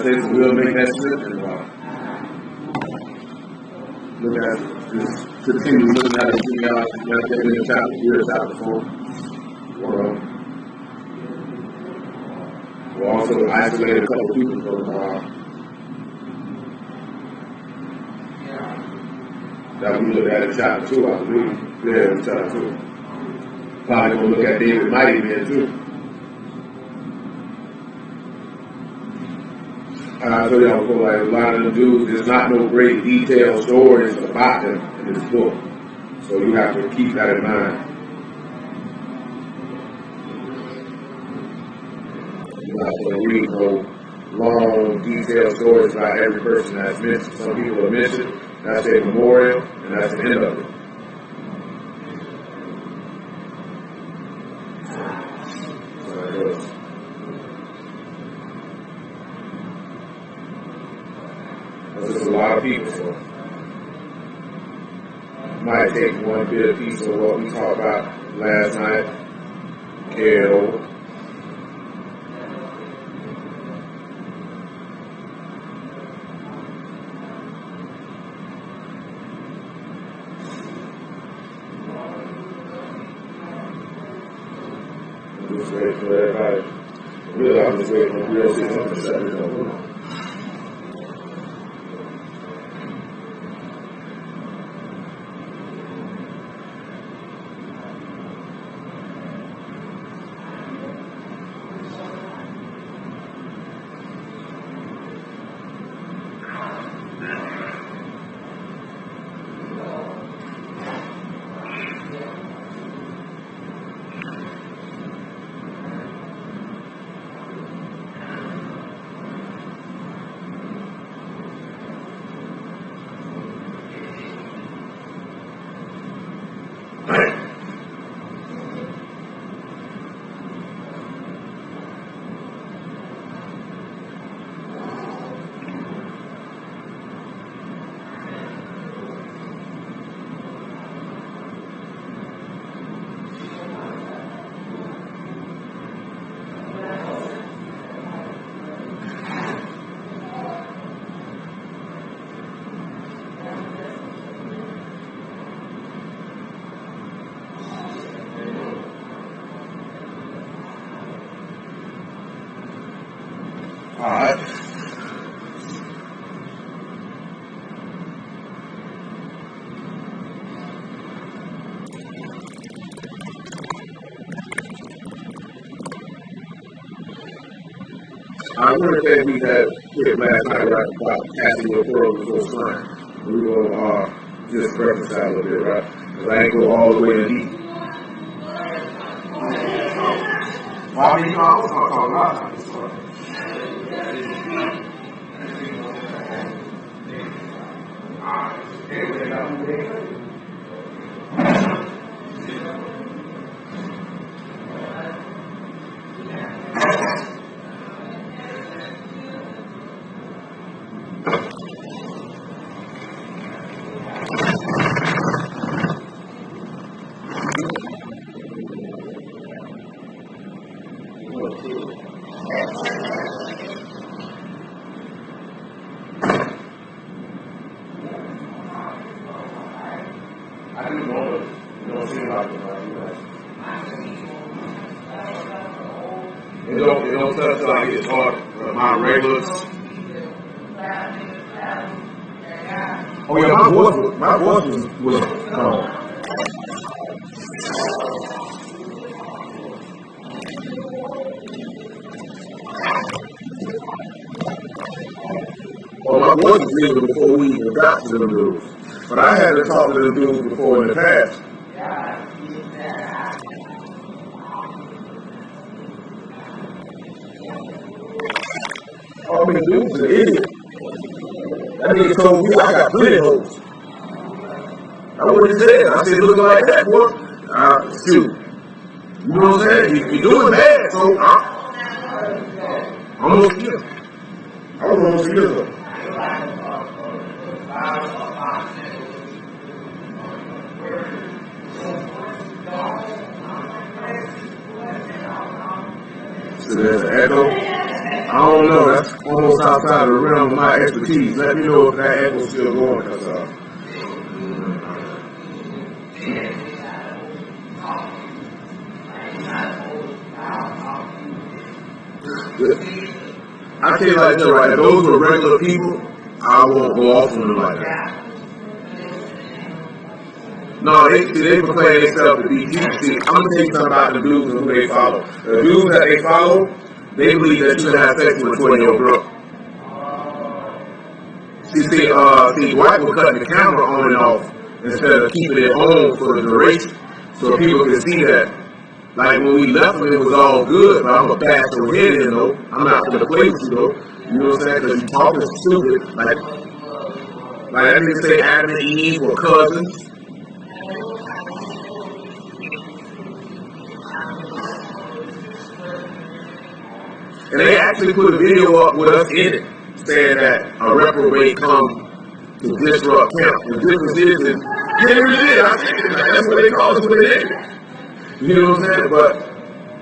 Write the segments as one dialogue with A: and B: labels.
A: States will make that slip and look at just continue looking at it. They've been in chapter 4. We'll also isolate a couple people for a while. That we look at in chapter 2, I believe. Yeah, in chapter 2. Probably gonna look at David Mighty Man too. I told y'all before, like a lot of them dudes, there's not no great detailed stories about them in this book. So you have to keep that in mind. You have to read no long, detailed stories about every person that's mentioned. Some people are mentioned, that's their memorial, and that's the end of it. There's a lot of people, so might take one bit of piece of what we talked about last night, carry it over. I'm just waiting for everybody. Really, I'm just waiting for real to shut it over. Alright. I wonder if we had hit last night right about casting your pearl before swine. We will just reference that a little bit, right? Because I ain't go all the way in deep. Well, I mean, I was talking a lot about this stuff. I do know it. You don't see about it like you know. It don't touch like it's hard. My regulars. Oh yeah, my voice was well, my voice was leaving before we even got to the dudes. But I had to talk to the dudes before in the past. Oh, I mean, the dude's an idiot. That nigga told me I got plenty of hoes. That's what he said. I said, looking like that, boy. Shoot. You know what I'm saying? You're doing bad, so I'm gonna kill him. I was almost kill him. So there's an echo. I don't know. That's almost how outside of the realm of my expertise. Let me know if that echo's still going, because I tell you like that, right? If those were regular people, I won't go off on them like that. No, they proclaim themselves to be teachers. See, I'm gonna tell you something about the dudes and who they follow. The dudes that they follow, they believe that you can have sex with a 20-year-old girl. See, Dwight was cutting the camera on and off instead of keeping it on for the duration, so people can see that. Like when we left him, it was all good, but I'm gonna bash your head in though. I'm not gonna play with you though. You know what I'm saying? Because you talking stupid. Like that nigga say Adam and Eve were cousins. And they actually put a video up with us in it, saying that a reprobate come to disrupt camp. The difference is, yeah, they really did. I said, that's what they call us when they did. You know what I'm saying? But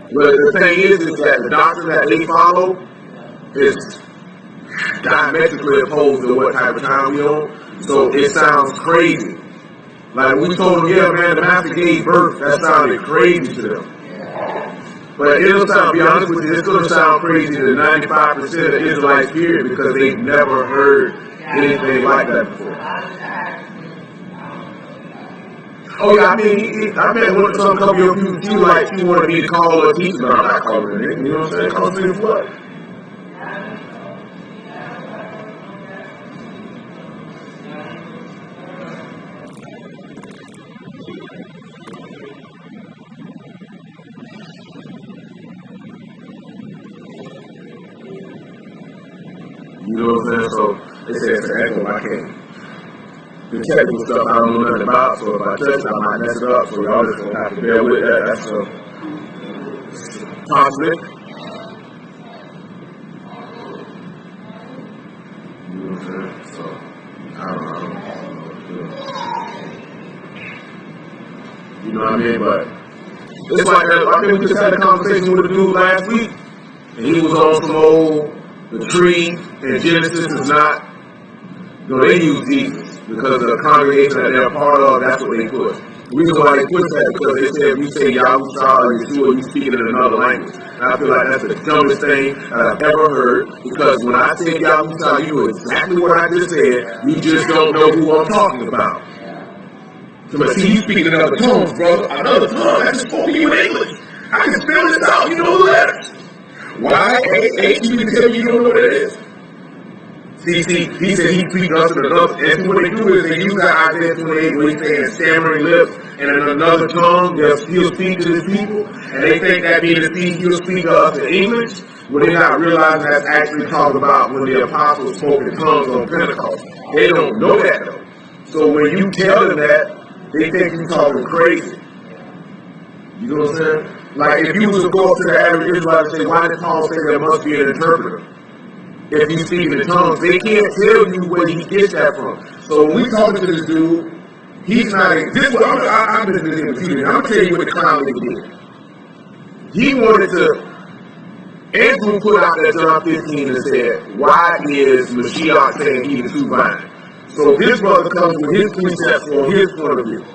A: the thing is that the doctrine that they follow is diametrically opposed to what type of time we on. So it sounds crazy. Like when we told them, yeah, man, the master gave birth, that sounded crazy to them. But it'll sound, be honest with you, it's going to sound crazy to 95% of the Israelites period because they've never heard anything like that before. Oh yeah, I mean, I met one some couple of your people too, like she wanted me to call her a teacher, but I'm not calling her a nigga, you know what I'm saying? Call her what? You know what I'm saying? So they say it's an echo, I can't. The technical stuff I don't know nothing about, so if I touch it, I might mess it up, so y'all just gonna have to bear with that. That's possible. You know what I'm saying? So, I don't know. You know what I mean? But it's like, I mean, we just had a conversation with a dude last week, and he was on some old, the tree, and Genesis is not, you know, they use Jesus. Because of the congregation that they're a part of, that's what they put. The reason why they put that is because they said if you say Yahusha or Yeshua, you speak it in another language. And I feel like that's the dumbest thing that I've ever heard. Because when I say Yahusha, you know exactly what I just said. You just don't know who I'm talking about. So, but see, you speaking in other tongues, brother. Another tongue, that's just spoken you in English. I can spell this out. You know the letters. Y-A-H, you can tell me you don't know what it is. See, he said he speaks us in another, and what they do is they use that Isaiah 28 when he's saying stammering lips, and in another tongue, he'll speak to his people, and they think that means he'll speak to us in English, when they're not realizing that's actually talking about when the apostles spoke in tongues on Pentecost. They don't know that though. So when you tell them that, they think you're talking crazy. You know what I'm saying? Like if you was to go up to the average Israelite and say, why did Paul say there must be an interpreter? If you speak in tongues, they can't tell you where he gets that from. So when we talking to this dude, he's not. This I'm just listening to you. I'm gonna tell you what the clown nigga did. He wanted to. Andrew put out that John 15 and said, "Why is Mashiach saying he the true vine?" So this brother comes with his precepts or his point of view.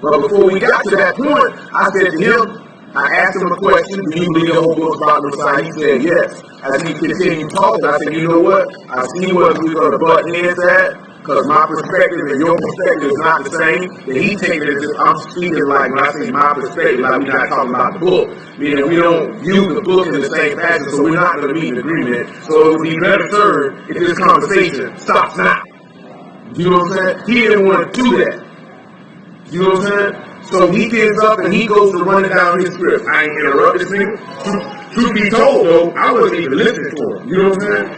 A: But before we got to that point, I said to him, I asked him a question, do you believe the whole book about the Messiah? He said yes. As he continued talking, I said, you know what? I see where we're going to butt heads at, because my perspective and your perspective is not the same. And he taking it as if I'm speaking like, when I say my perspective, like we're not talking about the book. Meaning we don't view the book in the same fashion, so we're not going to meet in agreement. So it would be better served if this conversation stops now. You know what I'm saying? He didn't want to do that. You know what I'm saying? So he gets up and he goes to running down his script. I ain't interrupt this nigga. Truth be told, though, I wasn't even listening to him. You know what I'm saying?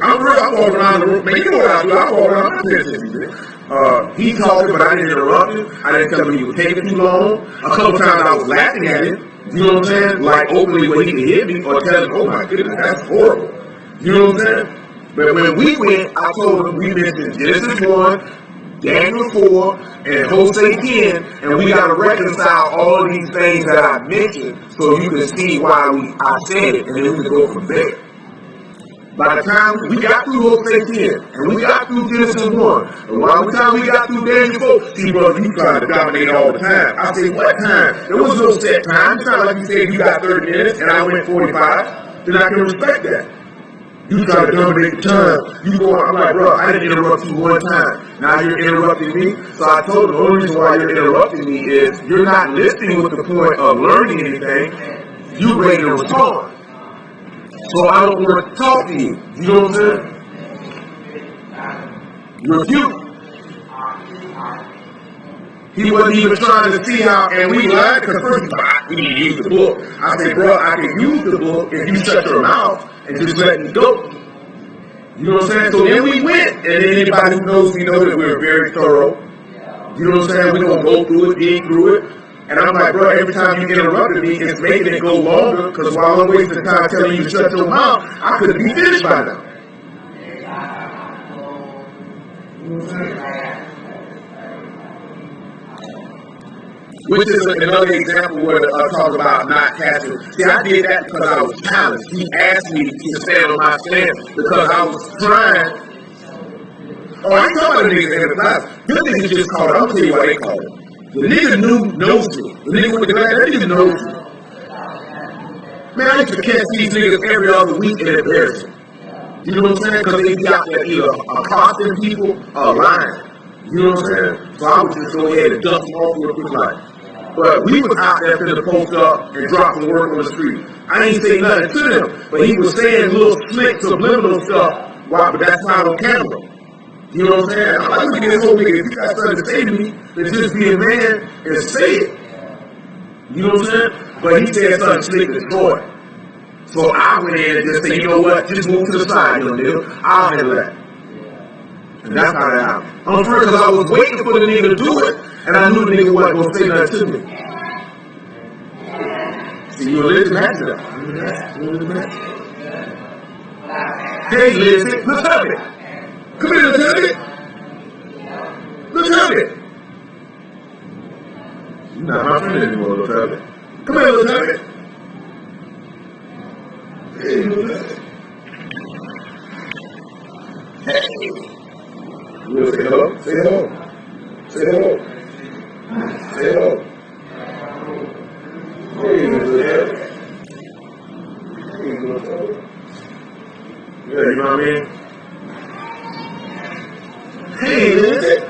A: I'm walking around the room. Man, you know what I do? I walk around my business. He talking, but I didn't interrupt him. I didn't tell him he was taking too long. A couple times I was laughing at him. You know what I'm saying? Like openly where he can hit me or tell him, oh my goodness, that's horrible. You know what I'm saying? But when we went, I told him we mentioned Genesis 1, Daniel 4, and Hosea 10, and we got to reconcile all of these things that I mentioned so you can see why I said it, and then we can go from there. By the time we got through Hosea 10, and we got through Genesis 1, and by the time we got through Daniel 4, see, brother, you trying to dominate all the time. I say, what time? There was no set time. It's not like you said you got 30 minutes, and I went 45. Then I can respect that. You try to dominate the time. You go, I'm like, bro, I didn't interrupt you one time. Now you're interrupting me. So I told him the only reason why you're interrupting me is you're not listening with the point of learning anything. You ready to respond. So I don't want to talk to you. You know what I'm saying? You're cute. He wasn't even trying to see how, and we lied because first we need to use the book. I said, bro, I can use the book if you shut your mouth and just let me go. You know what I'm saying? So then we went, and then anybody who knows me know that we're very thorough. You know what I'm saying? We're going to go through it, dig through it. And I'm like, bro, every time you interrupted me, it's making it go longer because while I'm wasting time telling you to shut your mouth, I could be finished by now. You know what I'm saying? Which is another example where I talk about not casting. See, I did that because I was challenged. He asked me to stand on my stance because I was trying. Oh, I ain't talking about the niggas in the class. This nigga just called it. I'm going to tell you what they call it. The nigga knows you. The nigga with the glass, that nigga knows you. Man, I used to catch these niggas every other week and embarrass them. You know what I'm saying? Because they be out there either accosting people or lying. You know what I'm saying? So I would just go ahead and dust them off real quick like. But we was out there finna post up and drop some work on the street. I ain't saying nothing to them, but he was saying little slick subliminal stuff. Why? But that's not on camera. You know what I'm saying? I'm like, look at this whole nigga. If you got something to say to me, then just be a man and say it. You know what I'm saying? But he said something slick to destroy it. So I went in and just said, you know what? Just move to the side, you know, I'll handle that. And that's how that happened. I'm sure because I was waiting for the nigga to do it, and I knew the nigga wasn't going to say nothing to me. See, you were listening back to that. Hey, listen, let's have it. Come here, let's have it. Let's have it. You're not my friend anymore, let's have it. Come here, let's have it. Hey, let's have it. Hey. You say hello? Say hello. Say hello. Say hello. Hey, let's have it. Hey, let's have it. Yeah, you know what I mean? Hey, listen.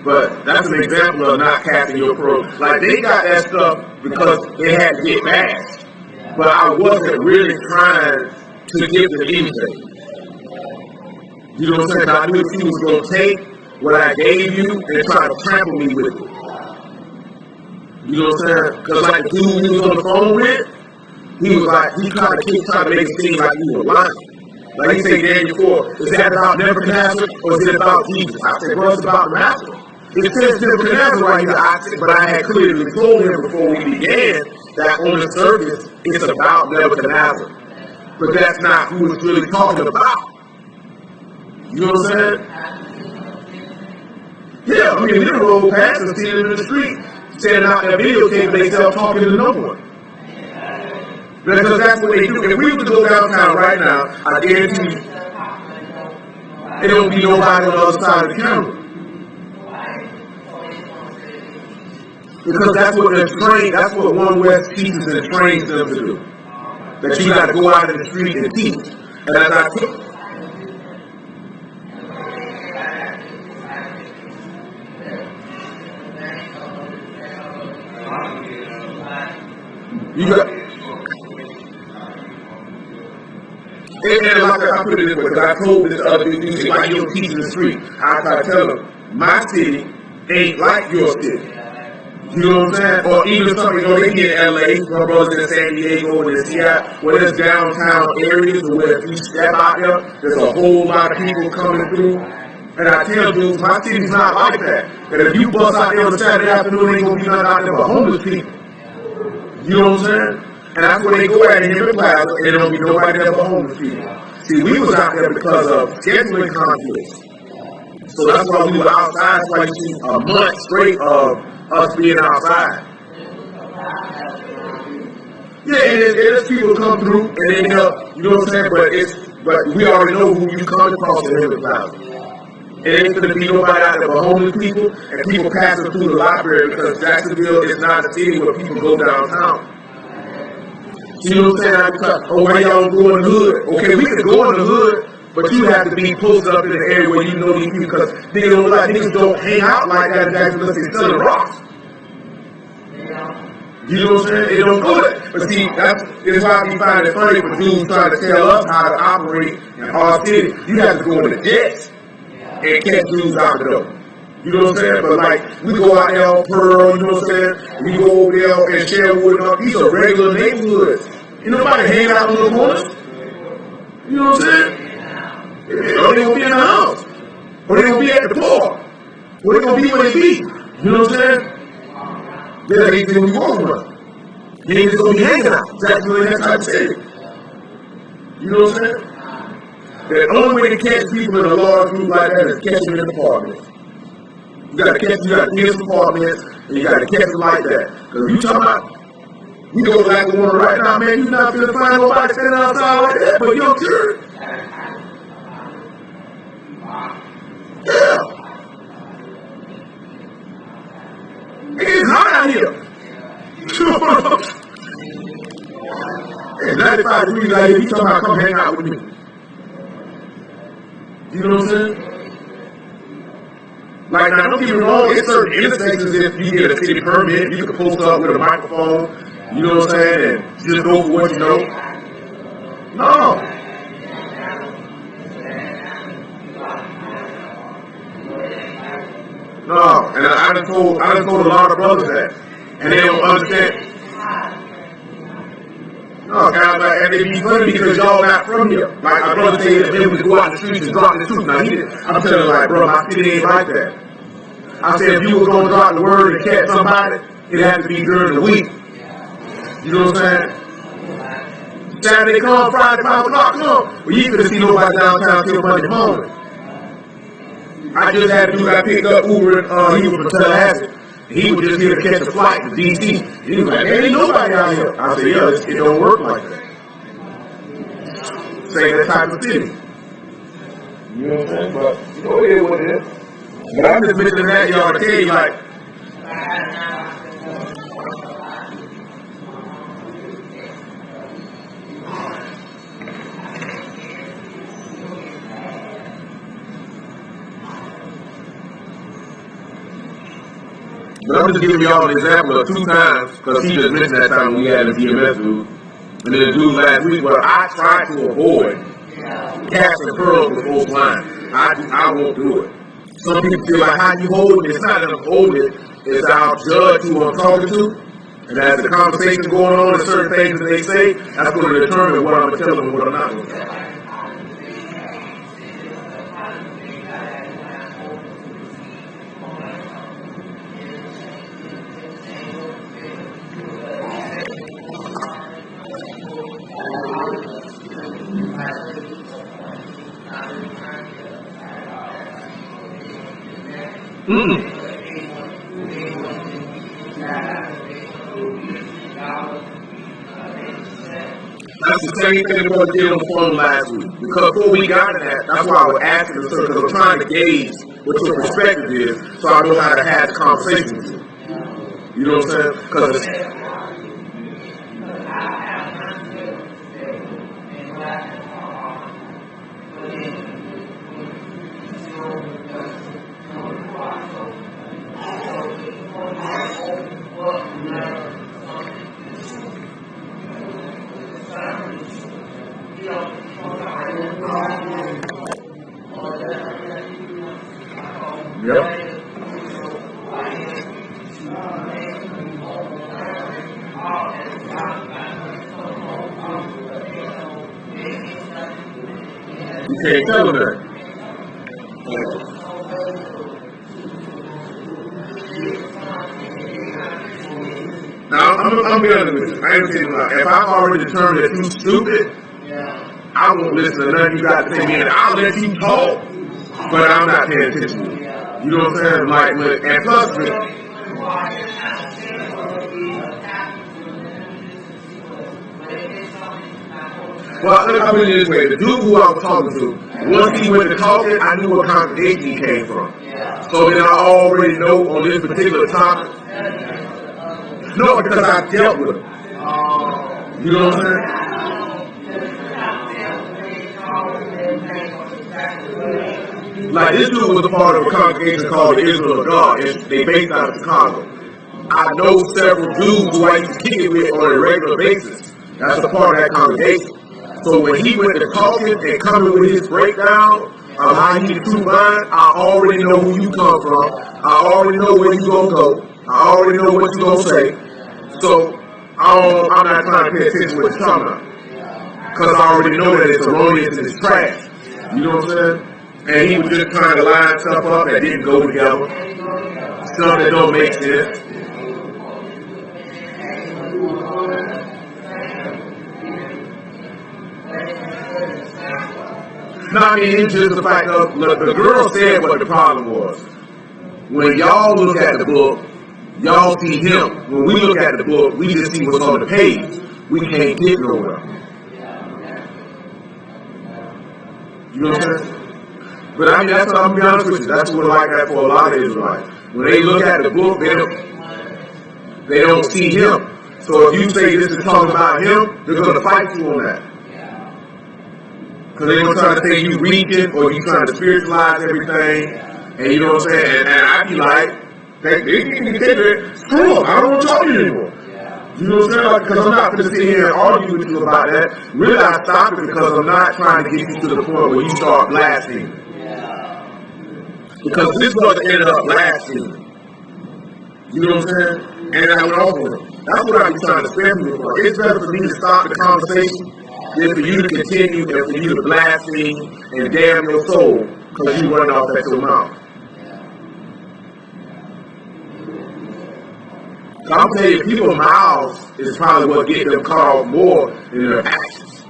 A: But that's an example of not casting your pro. Like, they got that stuff because they had to get bashed. But I wasn't really trying to give them anything. You know what I'm saying? I knew he was going to take what I gave you and try to trample me with it. You know what I'm saying? Because like the dude he was on the phone with, he was like, he tried to make it seem like you were lying. Like he said, Daniel 4, is that about Nebuchadnezzar or is it about Jesus? I said, bro, it's about the master. It says Nebuchadnezzar right here, but I had clearly told him before we began that on the surface, it's about Nebuchadnezzar. But that's not who it's really talking about. You know what I'm saying? Yeah, I mean, they roll past and see them in the street, sending out that videotape themselves talking to no one. Because that's what they do. If we were to go downtown right now, I guarantee you, there don't be nobody on the other side of the camera. Because that's what they're trained, that's what One West teaches and trains them to do. That you got to go out in the street and teach. And as I took, you got. And like I put it this way, because I told this other dude, say, why you don't teach in the street? I try to tell him, my city ain't like your city. You know what I'm saying? Or even some, you know, they get in LA, my brothers in San Diego and in Seattle, where there's downtown areas where if you step out there, there's a whole lot of people coming through. And I tell dudes, my city's not like that. And if you bust out there on a Saturday afternoon, ain't gonna be nothing out there but homeless people. You know what I'm saying? And that's where they go at in Henry Plaza, and there don't be nobody there but homeless people. See, we was out there because of scheduling conflicts. So that's why we were outside. That's why you see a month straight of us being outside. Yeah, and there's people come through and they help, you know what I'm saying? But we already know who you come across in Henry Plaza. It ain't gonna be nobody out there but homeless people and people passing through the library because Jacksonville is not a city where people go downtown. You know what I'm saying? Oh, why y'all go in the hood? Okay, we can go in the hood, but you have to be posted up in the area where you know these people because niggas don't hang out like that in Jacksonville unless they're selling rocks. You know what I'm saying? They don't do it. But see, that's why we find it funny for dudes trying to tell us how to operate in our city. You have to go in the jets and catch dudes out the door. You know what I'm saying? But like, we go out there on Pearl, you know what I'm saying? We go over there and Sherwood, these are regular neighborhoods. You know, nobody hanging out in the corners. You know what I'm saying? Or they gonna be in the house. Or they gonna be at the bar. Or they gonna be where they be. You know what I'm saying? That ain't when you walk around. You ain't just gonna be hanging out. Exactly that type of city. You know what I'm saying? The only way to catch people in a large group like that is catch them in apartments. You gotta get some apartments, and you gotta catch them like that. Because you talking about, we go like the one right now, man, you not finna find nobody standing outside like that, but you're sure. Yeah. It's hot out here. It's 95 degrees out here, you talking about come hang out with me. You know what I'm saying? Like, now, don't get me wrong, it's certain intersections if you get a city permit, you can post up with a microphone, you know what I'm saying, and just go for what you know. No. No, and I done told a lot of brothers that, and they don't understand. No, guys, like, and they be funny because y'all not from here. Like, my brother say that they would go out in the streets and drop the truth. Now, I'm telling you, like, bro, my city ain't like that. I said, if you were going to drop the word and catch somebody, it had to be during the week. You know what I'm saying? Saturday come, Friday, 5 o'clock come. Well, you couldn't see nobody downtown till Monday morning. I just had a dude I picked up Uber, and he was from Tallahassee. He was just here to catch a flight to D.C. He was like, there ain't nobody out here. I said, yeah, it don't work like that. Same that type of city. You know what I'm saying? But you know it is what it is. But I'm just mentioning that, y'all, to tell you, like, but I'm just giving y'all an example of 2 times, because he just mentioned that time when we had a DMS dude, and then the dude last week, where I tried to avoid casting pearls before flying. I won't do it. Some people feel like how you hold it, it's not that I'm holding it, it's I'll judge who I'm talking to. And as the conversation's going on and certain things that they say, that's going to determine what I'm going to tell them and what I'm not going to tell them. That's the same thing that brother did on the phone last week. Because before we got to that, that's why I was asking the sir, because I'm trying to gauge what your perspective is, so I know how to have the conversation with you. You know what I'm saying? Because yep. You can't tell them that. Now, I'm being honest with you. I ain't saying like, if I've already determined that you're stupid, I won't listen to nothing you got to say. And I'll let you talk, but I'm not paying attention to you. You know what I'm saying? Like, and plus, Well, I mean this way. The dude who I was talking to, once he went to talking, I knew what congregation he came from. So then I already know on this particular topic. No, because I dealt with him. You know what I'm saying? Like this dude was a part of a congregation called the Israel of God. They based out of Chicago. I know several dudes who I used to kick it with on a regular basis. That's a part of that congregation. So when he went to talking and coming with his breakdown of how he the true vine, I already know who you come from. I already know where you gonna go. I already know what you gonna say. So I'm not trying to pay attention to what you're talking about. Because I already know that it's erroneous and it's trash. You know what I'm saying? And he was just trying to line stuff up that didn't go together. Stuff that don't make sense. No, I mean, it's just the fact of, look, the girl said what the problem was. When y'all look at the book, y'all see him. When we look at the book, we just see what's on the page. We can't get nowhere. You know what I'm saying? But I mean, that's what I'm gonna be honest with you. That's what like that for a lot of Israelites. When they look at the book, they don't see him. So if you say this is talking about him, they're gonna fight you on that. Because they're gonna try to say you reaching or you trying to spiritualize everything, and you know what I'm saying. And I be like, they can take it. Screw up. I don't want to talk to you anymore. You know what I'm saying? Like, because I'm not going to sit here and argue with you about that. Really, I stop it because I'm not trying to get you to the point where you start blaspheming. Because this brother ended up blaspheming. You know what I'm saying? And I went off with him. That's what I be trying to spare people for. It's better for me to stop the conversation than for you to continue and for you to blaspheme and damn your soul because you run off at your mouth. So I'm telling you, people's mouths is probably what gets them cut off more than their actions.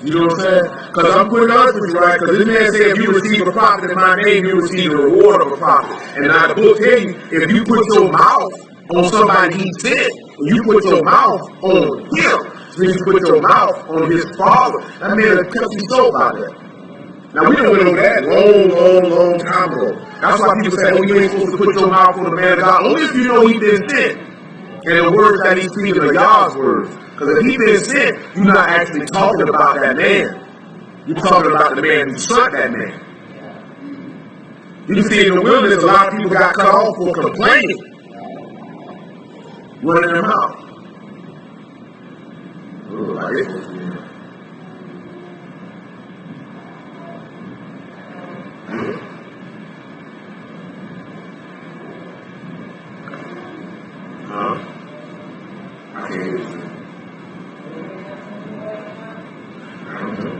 A: You know what I'm saying? Because I'm putting honest with you, right? Because this man said if you receive a prophet in my name, you receive the reward of a prophet. And now the book tells you, if you put your mouth on somebody he sent, you put your mouth on him, so you put your mouth on his father. That man will cut you so about that. Now, we don't know that long time ago. That's why people say, oh, you ain't supposed to put your mouth on the man of God. Only if you know he's been sent. And the words that he's speaking are God's words. Because if he's been sent, you're not actually talking about that man. You're talking about the man who sent that man. You can see in the wilderness, a lot of people got cut off for complaining. Running their mouth. Ooh, like this. I can't hear you. I don't know.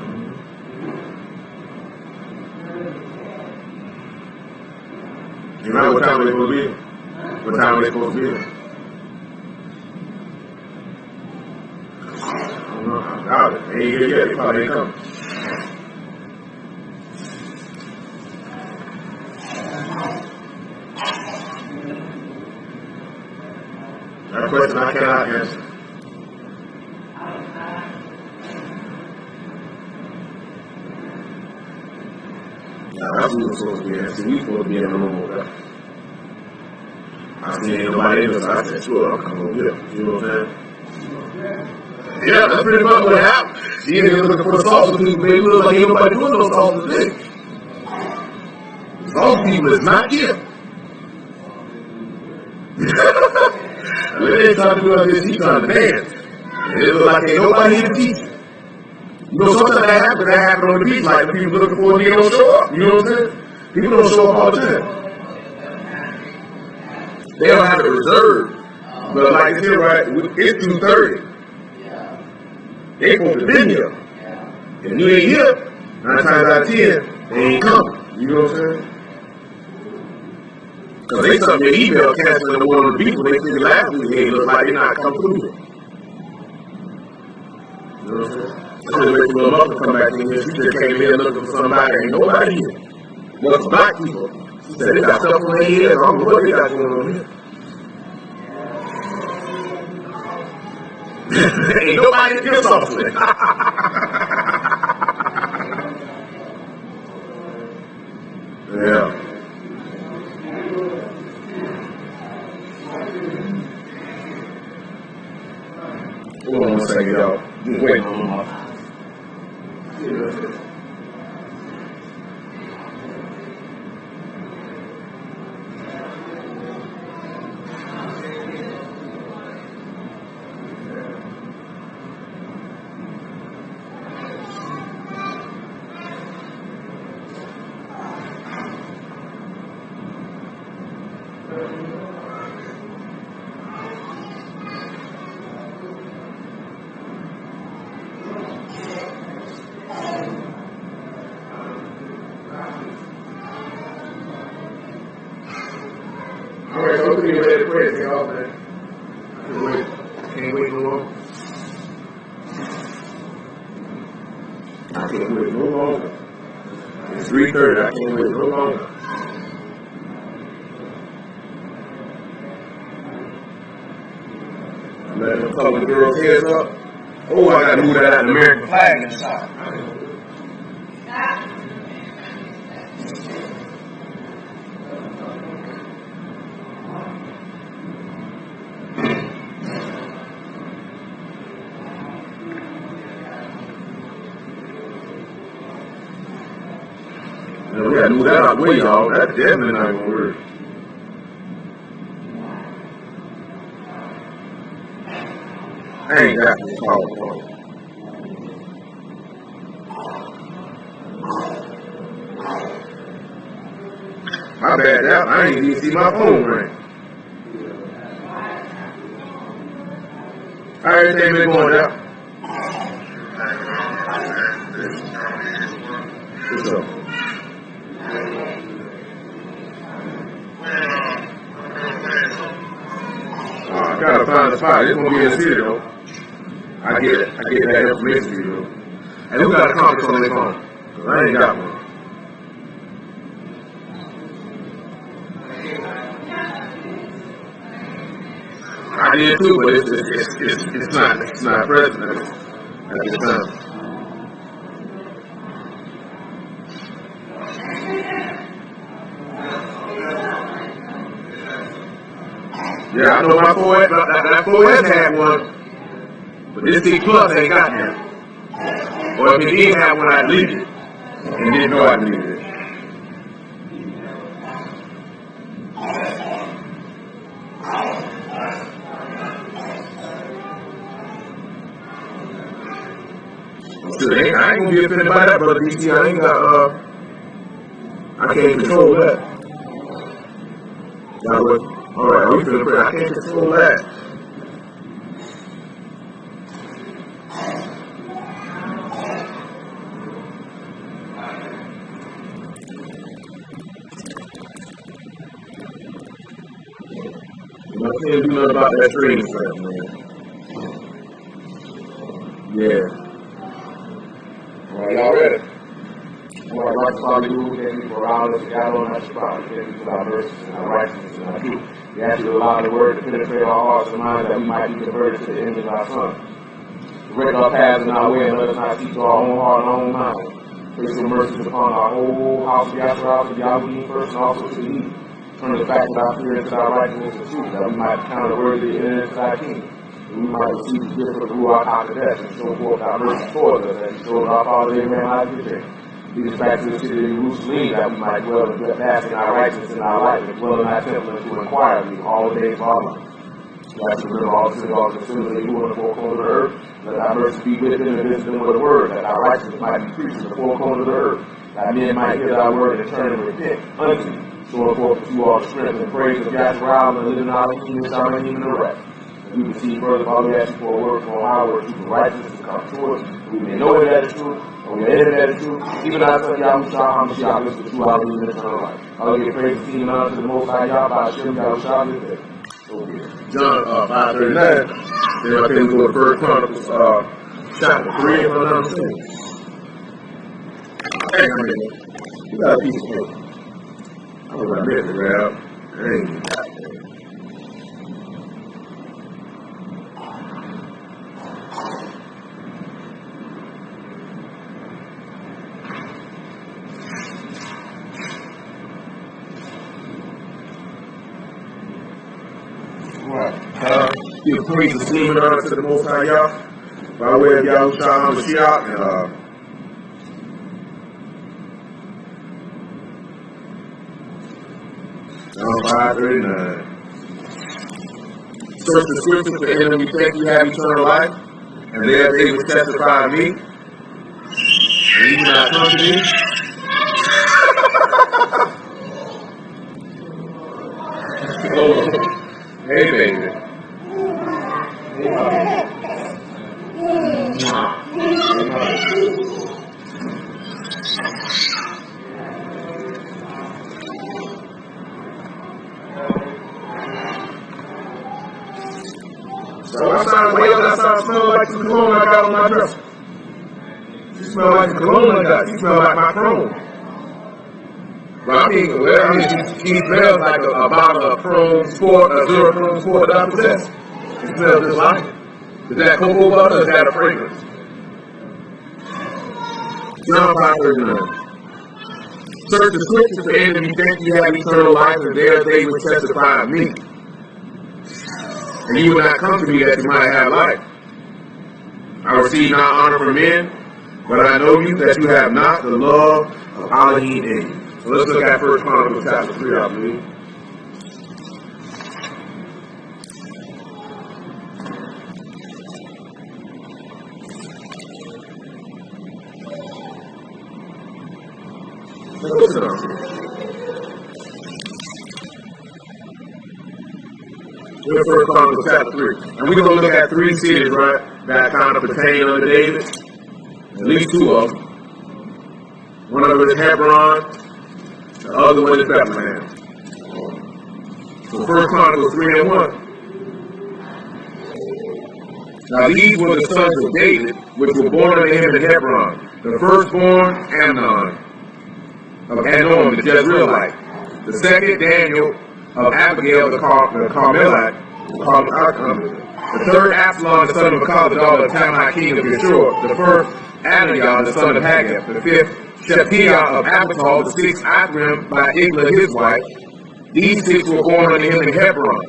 A: You know what time they're supposed to be? What time are they supposed to be? I don't know. I doubt it. They ain't here yet. They probably ain't coming. That question I cannot answer. Now, that's what we're supposed to be answering. We're supposed to be in the room with that. I seen nobody in this. I said, sure, I'll come over here. You know what I'm saying? Yeah, that's pretty much what happened. She ended up looking for the salsa people. Made it look like ain't nobody doing no salsa thing. Salsa people is not here. When they trying to do like this, he trying to dance. And it look like ain't nobody here to teach. You know, sometimes that happens on the beach, like the people looking for a nigga don't show up. You know what I'm saying? People don't show up all the time. They don't have it reserved. But like I said, right, it's 2:30. They supposed to be here. If you ain't here, 9 times out of 10, they ain't coming. You know what I'm saying? Because they sent me an email canceling the one of the people they figured last week, hey, it looks like they're not coming through here. You know what I'm saying? I should wait for little mother to come back in here. She just came in here looking for somebody. Ain't nobody here. Well, it's black people. She said, they got stuff on their head. I don't know what they got going on here. Ain't nobody gets off with it. Yeah. Hold on 1 second, y'all. Just waiting on them. Alright, so we're getting ready to pray, y'all, man. Can't wait no longer. I can't wait no longer. It's 3:30. I can't wait no longer. I'm letting them couple of girls' heads up. Oh, I gotta move that out the American flag inside. We gotta move that out the way, y'all. That's definitely not gonna work. I ain't got this call. My bad, I ain't even see my phone ring. How everything been going down? What's up? I gotta find a spot. It's gonna be in the city though. I get that information to you though. And who got a conference on their phone? Cause I ain't got one. I did too, but it's not present at this time. Yeah, I know my 4S, that 4S had one, but this C Plus ain't got that. Or if it did have one, I'd leave it. And didn't know I'd leave it. Sure, I ain't gonna be offended by that, brother DC. I ain't got, I can't control that. Alright, we finna pray. I can't control that. I can't do nothing about that trading stuff, man. Yeah. Alright, y'all ready? Lord, our Father, you thank you for allowing us to gather on our spot. Thank you for our mercy and our righteousness and our truth. We ask you to allow the word to penetrate our hearts and minds that we might be converted to the image of our Son. Direct our paths and our way and let us not seek to our own heart and our own mind. Place your mercies upon our whole house of Yahshua, to Yahweh first and also to thee. Turn the facts of our fear into our righteousness and truth, that we might count the worthy to enter into thy kingdom. And we might receive the gift of the Ruach HaKodesh and show forth our mercy towards us, as you showed our father Abraham, Isaac, and Jacob. Lead us back to the city of Jerusalem, that we might dwell and bask in our righteousness and our life, and dwell in thy temple and to inquire of thee all the days of our life. We ask you to remember all the synagogues and assembly that you on the four corners of the earth. Let thy mercy be with them and visit them with a word, that thy righteousness might be preached in the four corners of the earth. That men might hear thy word and turn and repent unto thee. Showing forth to you all the strength and praise of Yahshua and the living knowledge of King and even the rest. As we receive further, Father, we ask you for a word from our word, truth and righteousness to come to us. We may know that is true, and we may enter that is true. Even our son Yahushua, HaMashiach, is the true our living and eternal life. I'll give praise and honor to the Most High Yahweh, Hashem, Yahushua, this day. John 5:39. Then I think we go to 1 Chronicles chapter 3, if I'm not mistaken. Hey, man, you got a piece of cake. I was like, man, grab. Give praise and esteem and honor to the Most High Yah, by way of Yahushua HaMashiach, and John 5:39. Search the scriptures, for in them you think you have eternal life, and there they will testify of me, and you will not come to me. Oh, hey, baby. So I started wailing, I started smelling like the cologne I got on my dresser. She smelled like the cologne I got. She smelled like my chrome. But I mean, she smells like a bottle of Chrome Sport, a Zero Chrome Sport that I possess. It smells just like it. Is that cocoa butter or is that a fragrance? John 5:39. Search the scriptures, for in them you think you have eternal life, and there they will testify of me. And you will not come to me that you might have life. I receive not honor from men, but I know you that you have not the love of Elohim in you. So let's look at 1 Chronicles chapter 3, I believe. Let's look at it. We're 1 Chronicles chapter 3. And we're going to look at 3 cities, right, that kind of pertain unto David. At least 2 of them. One of them is Hebron. The other one is Bethlehem. So 1 Chronicles 3 and 1. Now these were the sons of David, which were born unto him in Hebron. The firstborn, Amnon, of Anom, the Jezreelite. The second, Daniel, of Abigail, the Carmelite. The third, Absalom, the son of Michal, the daughter of Talmai, king of Geshur. The first, Adoniah, the son of Haggith. The fifth, Shepiah of Abital. The sixth, Ithram, by Igla, his wife. These 6 were born unto him in Hebron.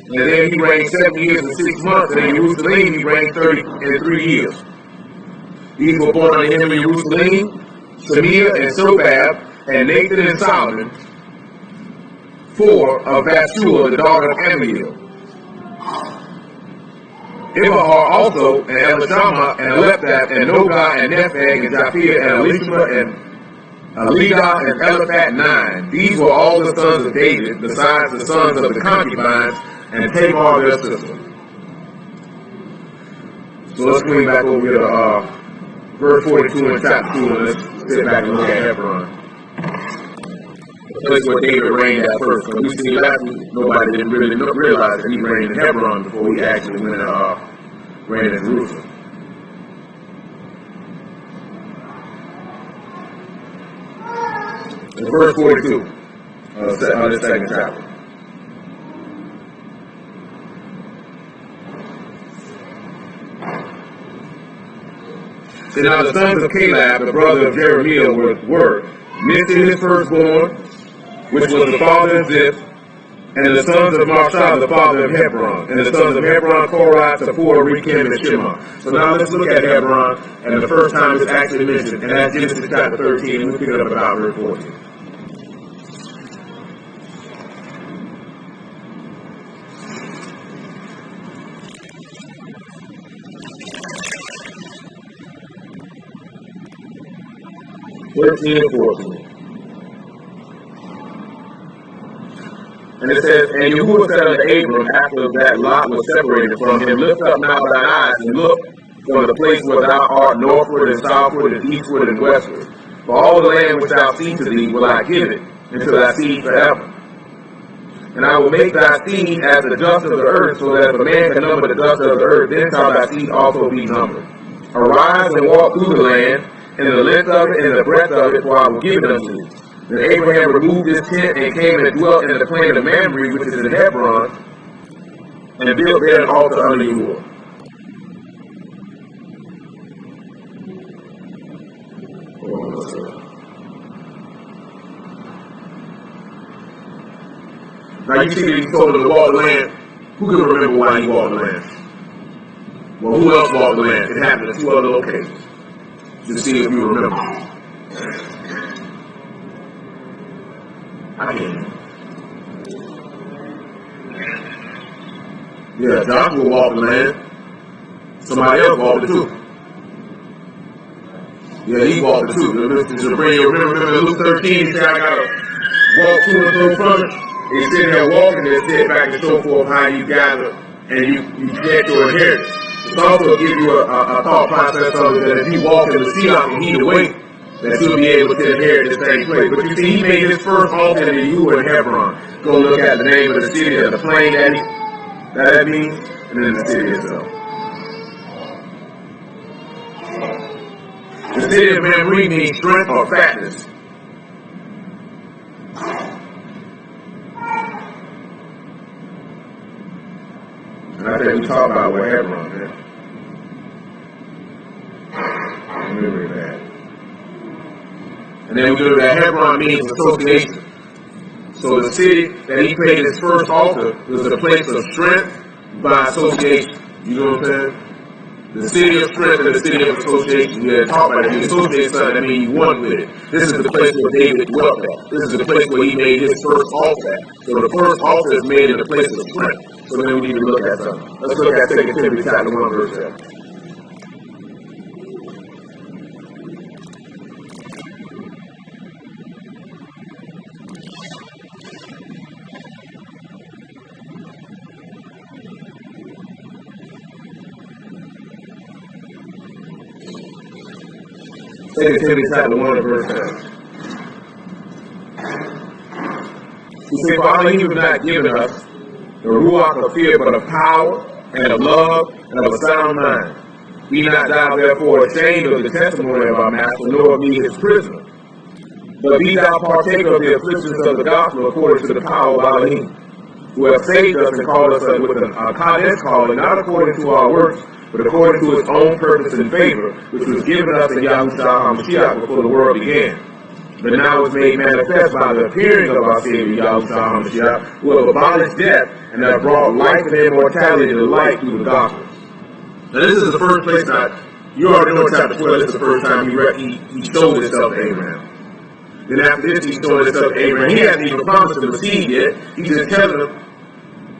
A: And then he reigned 7 years and 6 months, and in Jerusalem he reigned 33 years. These were born unto him in Jerusalem, Shemiah and Sobab, and Nathan and Solomon, 4 of Bathshua, the daughter of Amiel. Ibahar also, and Elishama, and Elephath, and Nogah, and Nepheg, and Japhia, and Elishma, and Elidah, and Elephat, 9. These were all the sons of David, besides the sons of the concubines, and Tamar their sister. So let's bring back over here to verse 42 in chapter 2, and let's sit back and look at Hebron. The place where David reigned at first. So we see last week, nobody didn't really realize that he reigned in Hebron before he actually went and reigned in Jerusalem. In verse 42 of the second chapter. So now the sons of Caleb, the brother of Jeremiah, were Mizzi his firstborn, which was the father of Ziph, and the sons of Marshal, the father of Hebron, and the sons of Hebron, Korah, Tapur, Rekem, and Shema. So now let's look at Hebron, and the first time it's actually mentioned, and that's Genesis chapter 13, and we pick it up about verse 14. And 14. And it says, and Yahuwah said unto Abram, after that Lot was separated from him, lift up now thine eyes, and look from the place where thou art northward and southward and eastward and westward. For all the land which thou seest to thee will I give it, unto thy seed forever. And I will make thy seed as the dust of the earth, so that if a man can number the dust of the earth, then shall thy seed also be numbered. Arise and walk through the land, and the length of it and the breadth of it, for I will give it unto you. Then Abraham removed his tent and came and dwelt in the plain of Mamre, which is in Hebron, and built there an altar unto Yahuwah. Now you see that he told him to walk the land Who can remember why he walked the land? Well, who else walked the land? It happened in 2 other locations. Just see if you remember. I can't. Yeah, Joshua walked the land. Somebody else walked it too. Yeah, he walked it too. Remember Luke 13, he said, I gotta walk to and fro from it. He's sitting there walking and sit back and so forth how you gather and you get your inheritance. It's also give you a thought process of it that if you walk in the Shiach and heat away, that you'll be able to inherit the same place. But you see, he made his first altar in Yehuda and Hebron. Go look at the name of the city or the plain that means, and then the city itself. The city of Mamre means strength or fatness. And I think we talked about what Hebron meant. Remember that. And then we go to that Hebron means association. So the city that he created his first altar was a place of strength by association. You know what I'm saying? The city of strength and the city of association. We had talked about it. If you associate something, that means you won with it. This is the place where David dwelt at. This is the place where he made his first altar at. So the first altar is made in a place of strength. So then we need to look at something. Let's look at 2 Timothy chapter 1, verse 7. Second Timothy chapter 1 verse 7. He said, for all he was not given us the ruach of fear, but of power, and of love, and of a sound mind. Be not thou therefore ashamed of the testimony of our Master, nor of me his prisoner. But be thou partaker of the afflictions of the gospel according to the power of Elohim, who have saved us and called us with a Kadesh calling, not according to our works, but according to his own purpose and favor, which was given us in Yahushua HaMashiach before the world began. But now is made manifest by the appearing of our Savior Yahushua HaMashiach, who have abolished death and have brought life and immortality to light through the gospel. Now this is the first place that, you already know in chapter 12, this is the first time he showed himself to Abraham. Then after this, he showed himself to Abraham. He hasn't even promised him a seed yet. He's just telling him,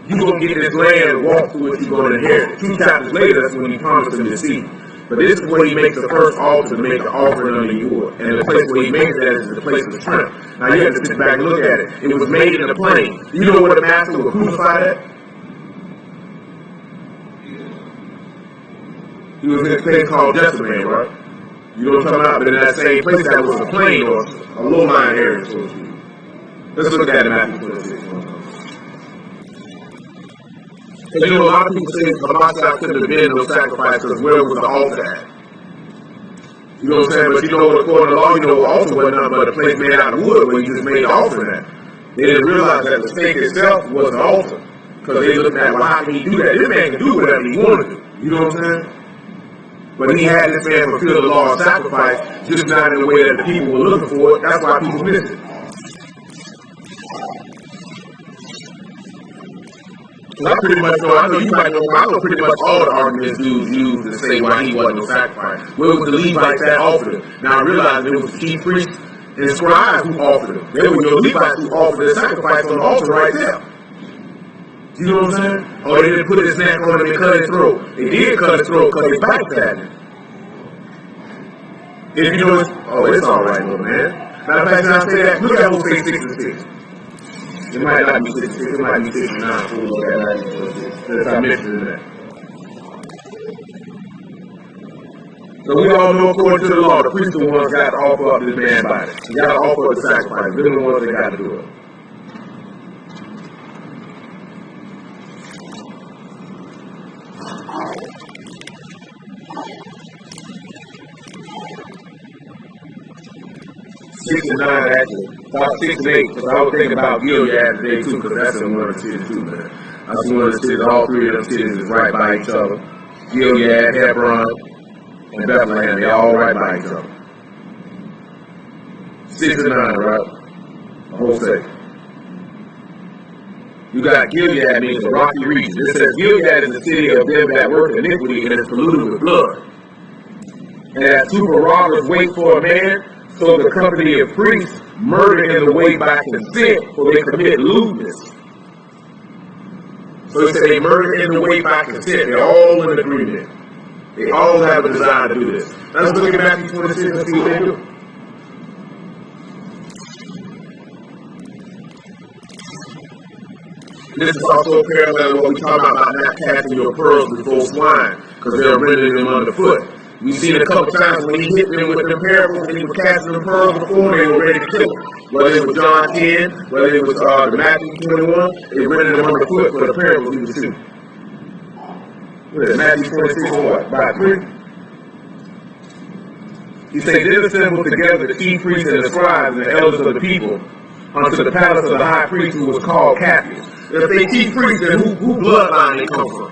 A: you're going to get this land and walk through it, you're going to inherit it. 2 chapters later, that's when he promised him the seed. But this is where he makes the first altar to make the offering unto Yahuwah. And the place where he makes that is the place of strength. Now you have to sit back and look at it. It was made in the plain. You know where the master was crucified at? He was in a place called Jezreel, right? You know what I'm talking about? But in that same place that was a plain or a low-lying area, so to speak. Let's look at it in Matthew 26. Because you know, a lot of people say Habakkuk couldn't have been no sacrifice because where was the altar at? You know what I'm saying? But you know, according to law, you know, the altar wasn't nothing but a place made out of wood where you just made the offering at. They didn't realize that the stake itself was an altar. Because they looked at, well, how can he do that? This man can do whatever he wanted to. You know what I'm saying? But he had this man fulfill the law of sacrifice, just not in the way that the people were looking for it. That's why people missed it. I pretty much know, I know you might know, I know pretty much all the arguments dudes use to say why he wasn't no sacrifice. Where was the Levites that offered him? Now I realize it was the chief priests and scribes who offered him. They were your Levites who offered the sacrifice on the altar right there. You know what I'm saying? Or they didn't put his neck on him and cut his throat. They did cut his throat because they backstabbed him. If you know it's alright, little man. Matter of fact, now I say that, look at Hosea 6 and 6. It might not be 66, it might be 69. Since I mentioned that. So we all know according to the law, the priests are the ones got to offer up this man's body. You got to offer up the sacrifice. They're the ones that got to do it. Six and 9 actually. About 6 and 8, because I was thinking about Gilead today too, because that's in one of the cities too, man. That's one of the cities, all 3 of them cities is right by each other. Gilead, Hebron, and Bethlehem, they're all right by each other. 6 and 9, right? The whole section. You got Gilead, means a rocky region. It says Gilead is the city of them that work iniquity and is polluted with blood. And as super robbers wait for a man, so the company of priests murder in the way by consent, for they commit lewdness. So he said they murder in the way by consent. They're all in agreement. They all have a desire to do this. Now let's look at Matthew 26 and see what they do. This is also parallel to what we talk about not casting your pearls before swine, because they're rendering them underfoot. We've seen a couple times when he hit them with the parables and he was casting the pearls before they were ready to kill him. Whether it was John 10, whether it was Matthew 21, they rendered them underfoot for the parables he was shooting. What is it, Matthew 26 or what? By 3? He said, then assembled together the chief priests and the scribes and the elders of the people unto the palace of the high priest who was called Caiaphas. If they chief priests, then who bloodline they come from?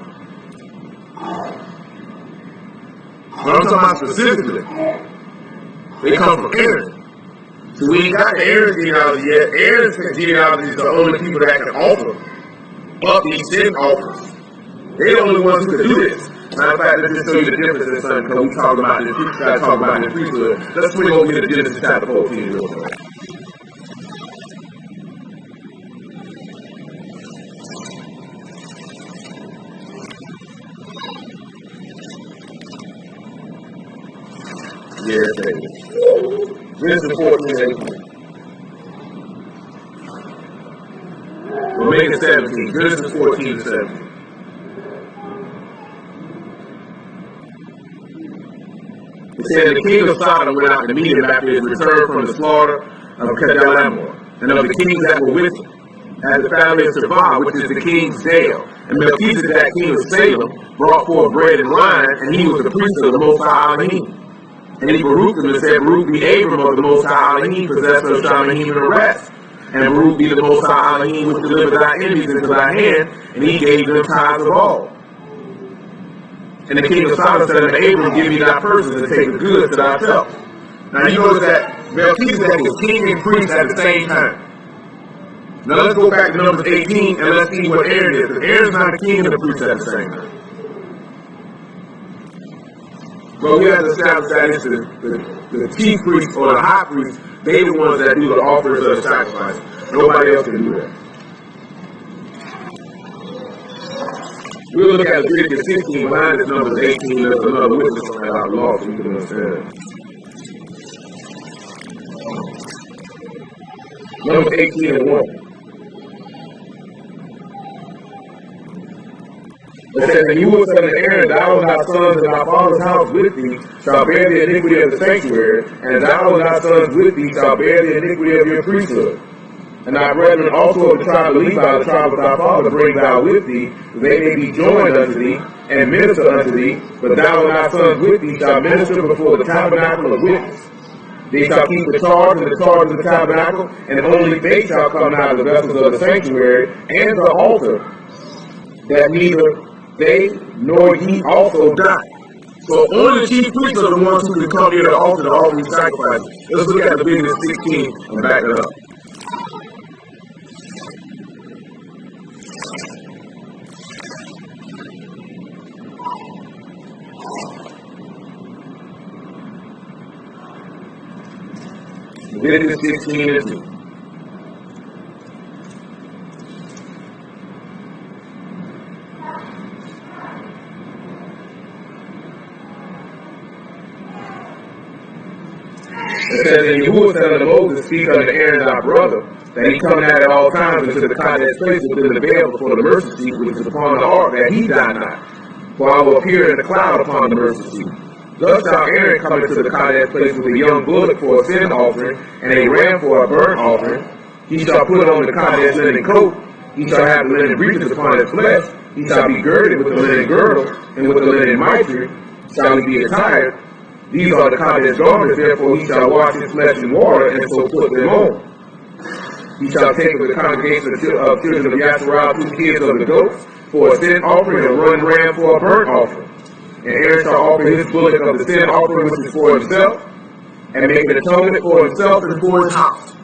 A: But I'm talking about specifically. They come from Aaron. So we ain't got the Aaron genealogy yet. Aaron's genealogy is the only people that can offer up these sin offers. They're the only ones who can do this. Matter of fact, let's just show you the difference in something, because we talk about this. We try to talk about this priesthood. Let's swing over here to Genesis chapter 14 real quick. Yeah, baby. Genesis 14:18. We'll make it 17. Genesis 14:17. It said, the king of Sodom went out to meet him after his return from the slaughter of Kedorlaomer, and of the kings that were with him, as the family of Sheba, which is the king's Dale. And Melchizedek, king of Salem, brought forth bread and wine, and he was the priest of the Most High Elohim. And he Baruch him and said, Baruch be Abram of the Most High Elohim, possessor of Shalahim and the rest. And Baruch be the Most High Elohim, which delivered thy enemies into thy hand, and he gave them tithes of all. And the king of Sodom said unto Abram, give me thy persons and take the goods to thyself. Now you notice that Melchizedek was king and priest at the same time. Now let's go back to Numbers 18 and let's see what Aaron is. Because Aaron's not the king and the priest at the same time. But we have to establish that it's the chief priest or the high priest. They the ones that do the offerings of the sacrifice. Nobody else can do that. We'll look at Leviticus 16 behind this Numbers 18. There's another witness on our law so you can understand. Numbers 18 and 1. It says, and you will say to Aaron, thou and thy sons and thy father's house with thee shall bear the iniquity of the sanctuary, and thou and thy sons with thee shall bear the iniquity of your priesthood. And thy brethren also of the tribe of Levi, the tribe of thy father, bring thou with thee, that they may be joined unto thee, and minister unto thee. But thou and thy sons with thee shall minister before the tabernacle of witness. They shall keep the charge and the charge of the tabernacle, and only they shall come out of the vessels of the sanctuary and the altar, that neither they nor ye also die. So only the chief priests are the ones who can come near the altar to offer these sacrifices. Let's look at Leviticus 16 and back it up. Leviticus 16 and 2. It says, and Yahuwah said unto Moses, speak unto Aaron thy brother, that he come out at all times into the Kadesh place within the veil before the mercy seat which is upon the ark, that he die not. For I will appear in the cloud upon the mercy seat. Thus shall Aaron come into the Kadesh place with a young bullock for a sin offering, and a ram for a burnt offering. He shall put on the Kadesh linen coat. He shall have the linen breeches upon his flesh. He shall be girded with the linen girdle, and with the linen mitre shall he be attired. These are the Kadesh garments, therefore he shall wash his flesh in water, and so put them on. He shall take of the congregation of children of Yasharah 2 kids of the goats for a sin offering, and one ram for a burnt offering. And Aaron shall offer his bullock of the sin offering which is for himself, and make an atonement for himself and for his house.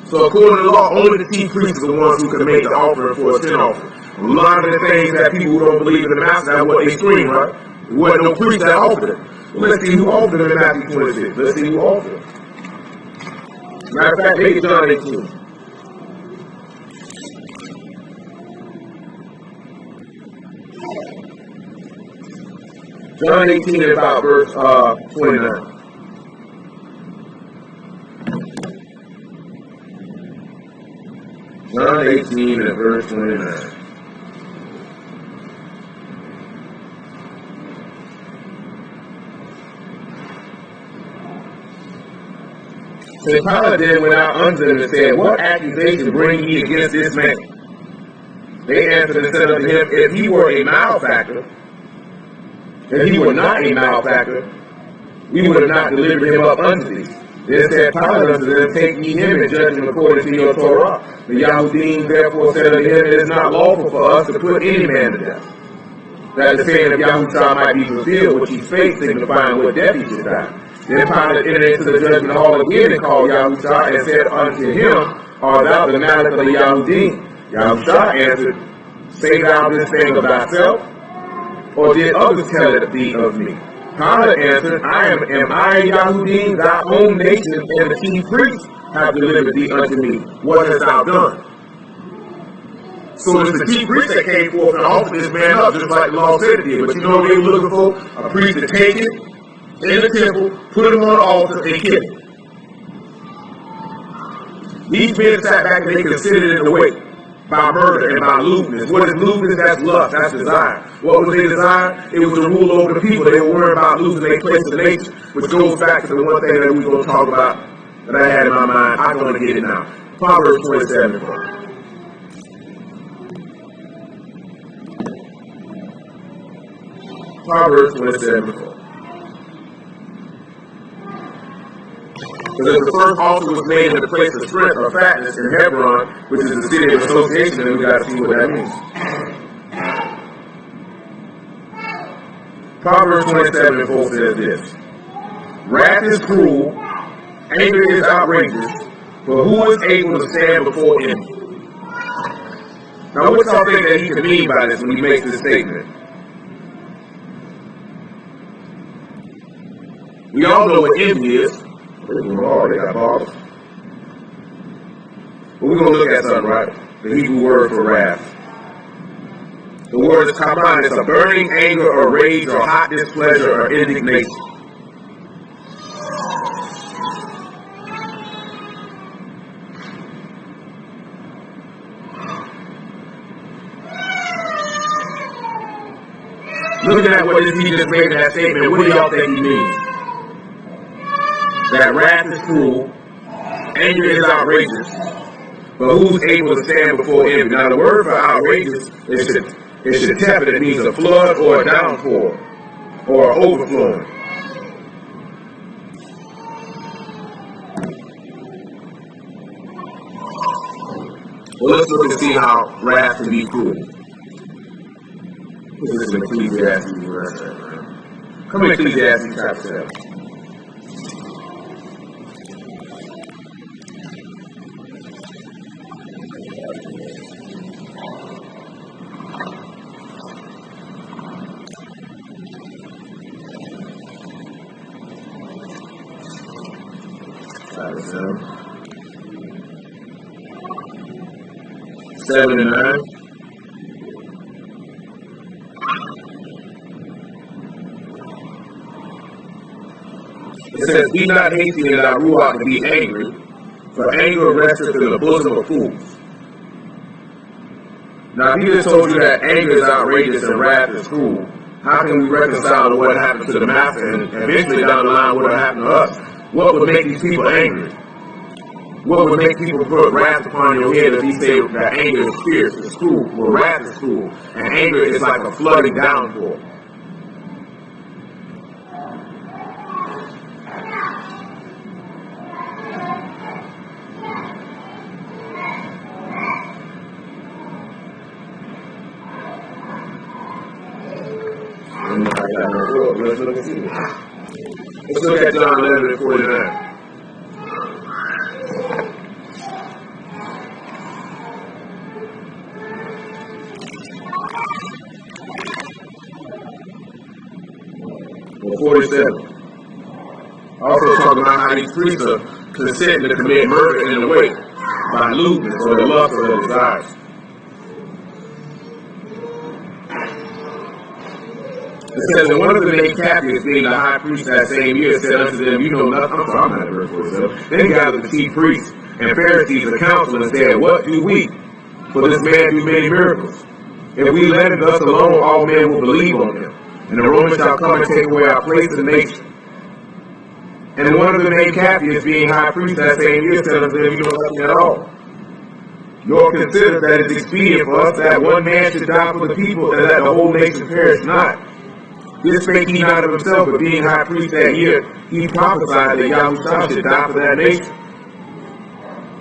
A: So according to the law, only the chief priests are the ones who can make the offering for a sin offering. A lot of the things that people who don't believe in the master, that's what they scream, right? There wasn't no priest that offered it. Well, let's see who offered it in Matthew 26. Let's see who offered it. Matter of fact, make it John 18. John 18 is about verse 29. John 18 and verse 29. So Pilate then went out unto them and said, What accusation bring ye against this man? They answered and said unto him, If he were a malefactor, if he were not a malefactor, we would have not delivered him up unto thee. Then said Pilate unto them, Take ye him and judge him according to your Torah. The Yahudim therefore said unto him, It is not lawful for us to put any man to death, that the saying of Yahushua might be fulfilled, which he spake, signifying what death he should die. Then Pilate entered into the judgment hall again and called Yahushua and said unto him, Art thou the Malach of the Yahudim? Yahushua answered, Say thou this thing of thyself, or did others tell it thee of me? Pilate answered, Am I Yahudim, thy own nation, and the chief priests have delivered thee unto me? What hast thou done? So it's the chief priests that came forth and offered this man up, just like the law said it did. But you know what they were looking for? A priest to take it in the temple, put him on the altar, and kill him. These men sat back and they considered it away by murder and by lewdness. What is lewdness? That's lust, that's desire. What was their desire? It was to rule over the people. They were worried about losing their place in the nation, which goes back to the one thing that we're going to talk about that I had in my mind. I'm going to get it now. Proverbs 27. Proverbs 27. Because the first altar was made in the place of strength or fatness in Hebron, which is the city of association, and we got to see what that means. Proverbs 27:4 says this: Wrath is cruel, anger is outrageous, but who is able to stand before him? Now, what y'all think that he could mean by this when he makes this statement? We all know what envy is. Oh, they got bottles. But we're going to look at something, right? The Hebrew word for wrath. The word is kaman. It's a burning anger or rage or hot displeasure or indignation. Looking at what he just made in that statement, what do y'all think he means? That wrath is cruel, anger is outrageous, but who's able to stand before him? Now, the word for outrageous is shetef. It means a flood or a downpour or overflowing. Well, let's look and see how wrath can be cruel. This is Ecclesiastes. Come in Ecclesiastes chapter 7. Chapter 7 and 9. It says, Be not hasty in thy ruach to be angry, for anger resteth in the bosom of fools. Now, if he just told you that anger is outrageous and wrath is cruel, how can we reconcile to what happened to the master and eventually down the line what will happen to us? What would make these people angry? What would make people put wrath upon your head if he say that anger is fierce, it's cruel, well, wrath is cruel, and anger is like a flooding downpour? Let's look at John 11:49. 47. Also talking about how these priests are consenting to commit murder in a way by lewdness or the lust of their desires. It says, and one of the main captives, being the high priest that same year, said unto them, you know nothing. I'm not verse 47. Then gathered the chief priests and Pharisees and council and said, what do we? For this man do many miracles. If we let him thus alone, all men will believe on him. And the Romans shall come and take away our place in the nation. And one of the main captives, being high priest that same year, said unto them, you know nothing at all. Nor consider that it is expedient for us that one man should die for the people, and that the whole nation perish not. This spake he not of himself, but being high priest that year, he prophesied that Yahushua should die for that nation.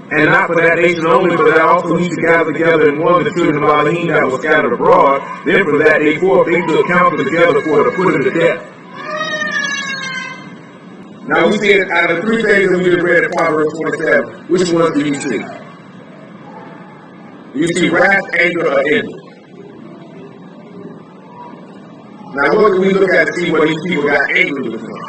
A: And not for that nation only, but that also he should gather together in one of the children of Elohim that was scattered abroad. Then for that day forth they took counsel together for to put him to death. Now we said out of the three things that we have read in Proverbs 27, which ones do you see? Do you see wrath, anger, or envy? Now what do we look at to see what these people got angry with him?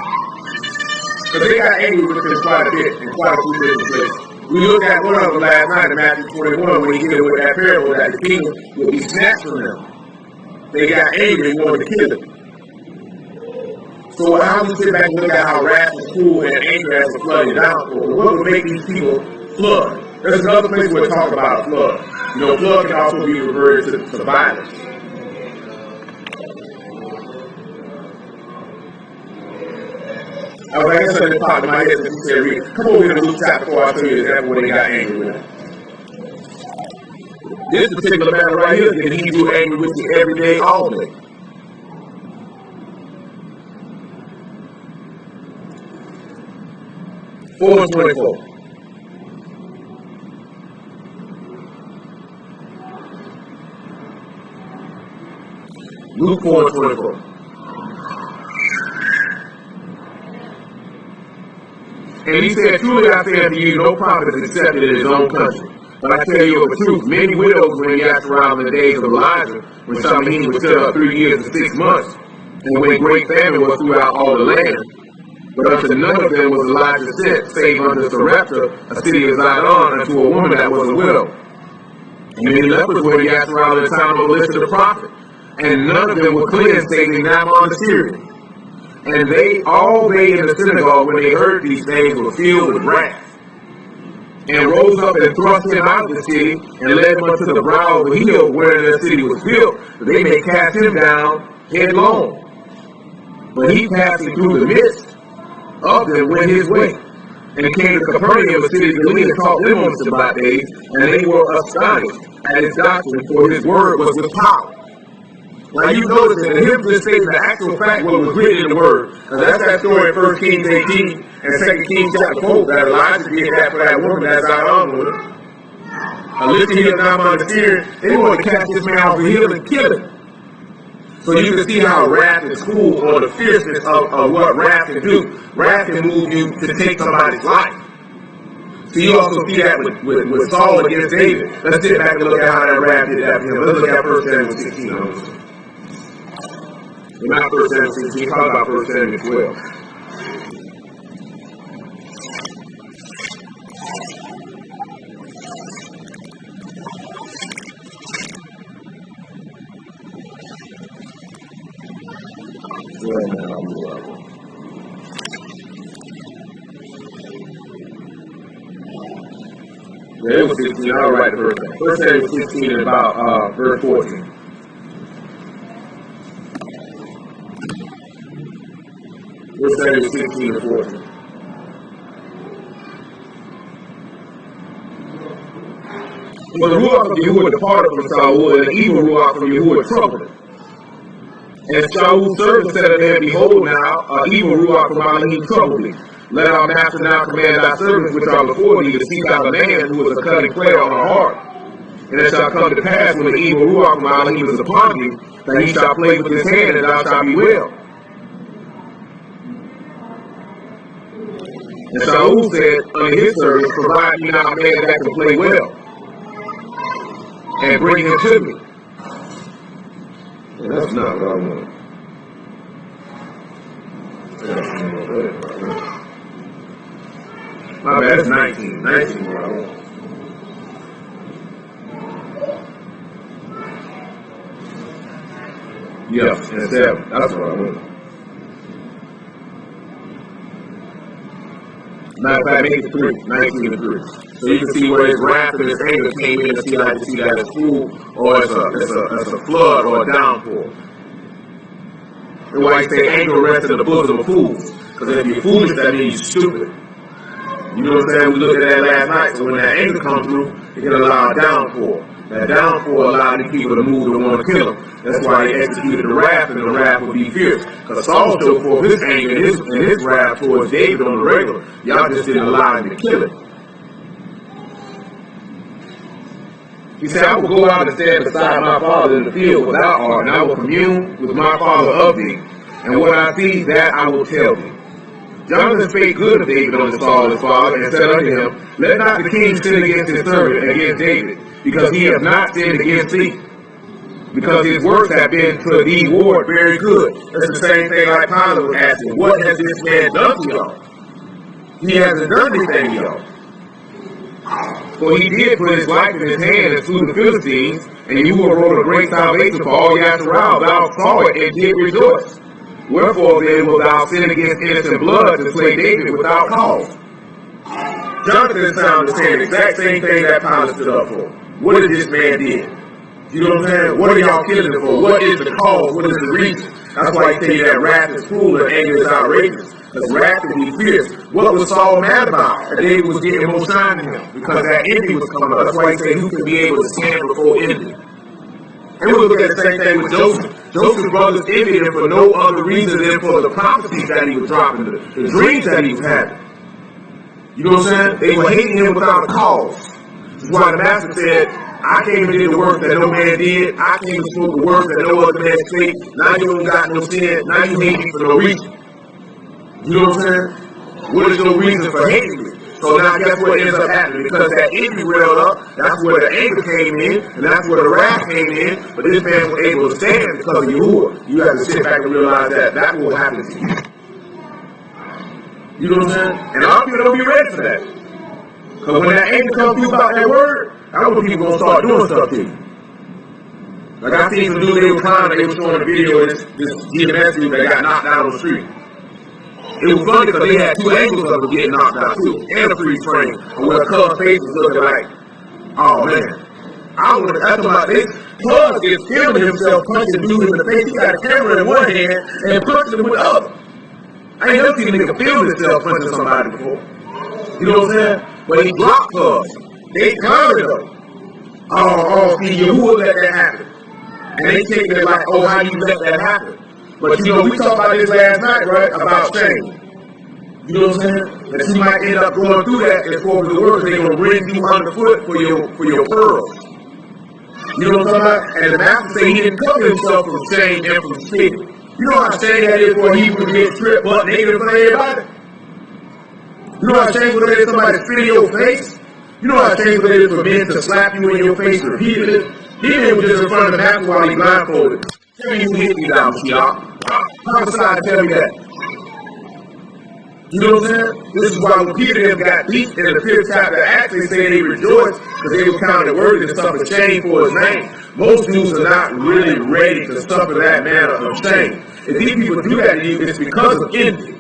A: Because they got angry with him quite a bit in quite a few different places. We looked at one of them last night in Matthew 21 when he did with that parable that the kingdom would be snatched from them. They got angry and wanted to kill him. So how do we sit back and look at how wrath is cool and anger has a flooding down for? What would make these people flood? There's another place where we talk about a flood. You know, flood can also be referred to violence. I was like, that's something that popped in my head since you said, read. Come over here to Luke chapter 4, I'll show you the example where they got angry with him. This particular matter right here, that he grew angry with you every day, all day. Four and 24. Luke 4 and 24. And he said, truly I say unto you, no prophet is accepted in his own country. But I tell you of a truth, many widows when Yasharal in the days of Elijah, when Shamahin was shut up 3 years and 6 months, and when great famine was throughout all the land. But unto none of them was Elijah sent, save unto Sarepta, a city of Zidon, unto a woman that was a widow. And many lepers were in Yasharal in the time of Elisha the prophet, and none of them were cleansed, saving Naaman the Syrian. And all they in the synagogue, when they heard these things, were filled with wrath, and rose up and thrust him out of the city, and led him unto the brow of the hill wherein the city was built, that they may cast him down headlong. But he, passing through the midst of them, went his way, and came to Capernaum, a city of Galilee, and taught them on the Shabbat days, and they were astonished at his doctrine, for his word was with power. Now you notice that him just stating the actual fact what was written in the word. Because that's that story in 1 Kings 18 and 2 Kings chapter 4 that Elijah did that for that woman that's out on with him. Elisha healed Naaman the Syrian. They wanted to catch this man off the hill and kill him. So you can see how wrath is cool, or the fierceness of what wrath can do. Wrath can move you to take somebody's life. So you also see that with Saul against David. Let's sit back and look at how that wrath did that for him. Let's look at 1 Samuel 16. Not 1 Samuel 16, talk about 1 Samuel 12. Yeah, it was 16. I'll write the verse. 1 Samuel 16 and about verse 14. Verse 16 and 14. For the Ruach of Yahuwah departed from Saul, and the evil Ruach from Yahuwah troubled him. And Shaul's servant said unto him, behold now, an evil Ruach from Elohim troubled thee. Let our master now command thy servants which are before thee to seek out a man who is a cunning player on our heart. And it shall come to pass when the evil Ruach from Elohim is upon thee, that he shall play with his hand, and thou shalt be well. And Shaul said unto his servants, provide me now a man that can play well, and bring him to me. And that's not what I want. that's 19. 19 what I want. Yeah, and 7. That's what I want. Matter of fact, make it 3. 19 and 3. So you can see where his wrath and his anger came in and see that it's full or it's a flood or a downpour. And why you say anger rests in the bosom of fools. Because if you're foolish, that means you're stupid. You know what I'm saying? We looked at that last night. So when that anger comes through, it can allow a downpour. That downpour allowed the people to move to want to kill him. That's why he executed the wrath, and the wrath would be fierce. Because Saul showed forth his anger and his wrath towards David on the regular. Y'all just didn't allow him to kill him. He said, I will go out and stand beside my father in the field where thou art, and I will commune with my father of thee. And what I see, that I will tell thee. Jonathan spake good of David unto Saul his father, and said unto him, let not the king sin against his servant, against David, because he hath not sinned against thee. Because his works have been to thee ward very good. That's the same thing like Pilate was asking, what has this man done to y'all? He hasn't done anything to y'all. For he did put his life in his hand and slew the Philistines, and you will wrought a great salvation for all Yasharal. Thou saw it and did rejoice. Wherefore then wilt thou sin against innocent blood to slay David without cause? Jonathan sounded saying the exact same thing that Pilate stood up for. What did this man did? You know what I'm saying? What are y'all killing him for? What is the cause? What is the reason? That's why he tell you that wrath is cruel and anger is outrageous. Because wrath can be fierce. What was Saul mad about? That David was getting more shine than him. Because that envy was coming up. That's why he said who can be able to stand before envy. And we look at the same thing with Joseph. Joseph's brothers envied him for no other reason than for the prophecies that he was dropping, the dreams that he was having. You know what I'm saying? They were hating him without a cause. That's why the master said, I came and did the work that no man did. I came and spoke the work that no other man spake. Now you don't got no sin. Now you hate me for no reason. You know what I'm saying? What is your reason for hating me? So now guess what ends up happening? Because that envy railed up, that's where the anger came in, and that's where the wrath came in. But this man was able to stand because of Yahuwah. You have to sit back and realize that will happen to you. You know what I'm saying? And a lot of people don't be ready for that. Because when that anger comes through about that word, that's when people gonna start doing stuff to you. Like I seen some dude, they were clowning, they were showing a video of this GMS group that got knocked out on the street. It was funny because they had 2 angles of them getting knocked out too, and a freeze frame, and where Cub's face was looking like, oh man. I would have about this. Cub is filming himself punching dude in the face. He got a camera in one hand and punching him with the other. I ain't never seen a nigga film himself punching somebody before. You know what I'm saying? But he dropped Cub. They clowned him. See, who would let that happen? And they take it like, oh, how you let that happen? But you know, we talked about this last night, right? About shame. You know what I'm saying? That you might end up going through that as far as the words, they're gonna bring you underfoot for your pearls. You know what I'm talking about? And the master said he didn't cover himself from shame and from spitting. You know how shame that is for he would get stripped butt naked in front of everybody? You know how shameful it is somebody spit in your face? You know how shameful it is for men to slap you in your face repeatedly? He was just in front of the master while he blindfolded. Tell me who hit me down, y'all. Prophesy, tell me that. You know what I'm saying? This is why when Peter and them got beat in the 5th chapter, actually saying they rejoiced because they were counted worthy to suffer shame for his name. Most Jews are not really ready to suffer that manner of shame. If these people do that to you, it's because of envy.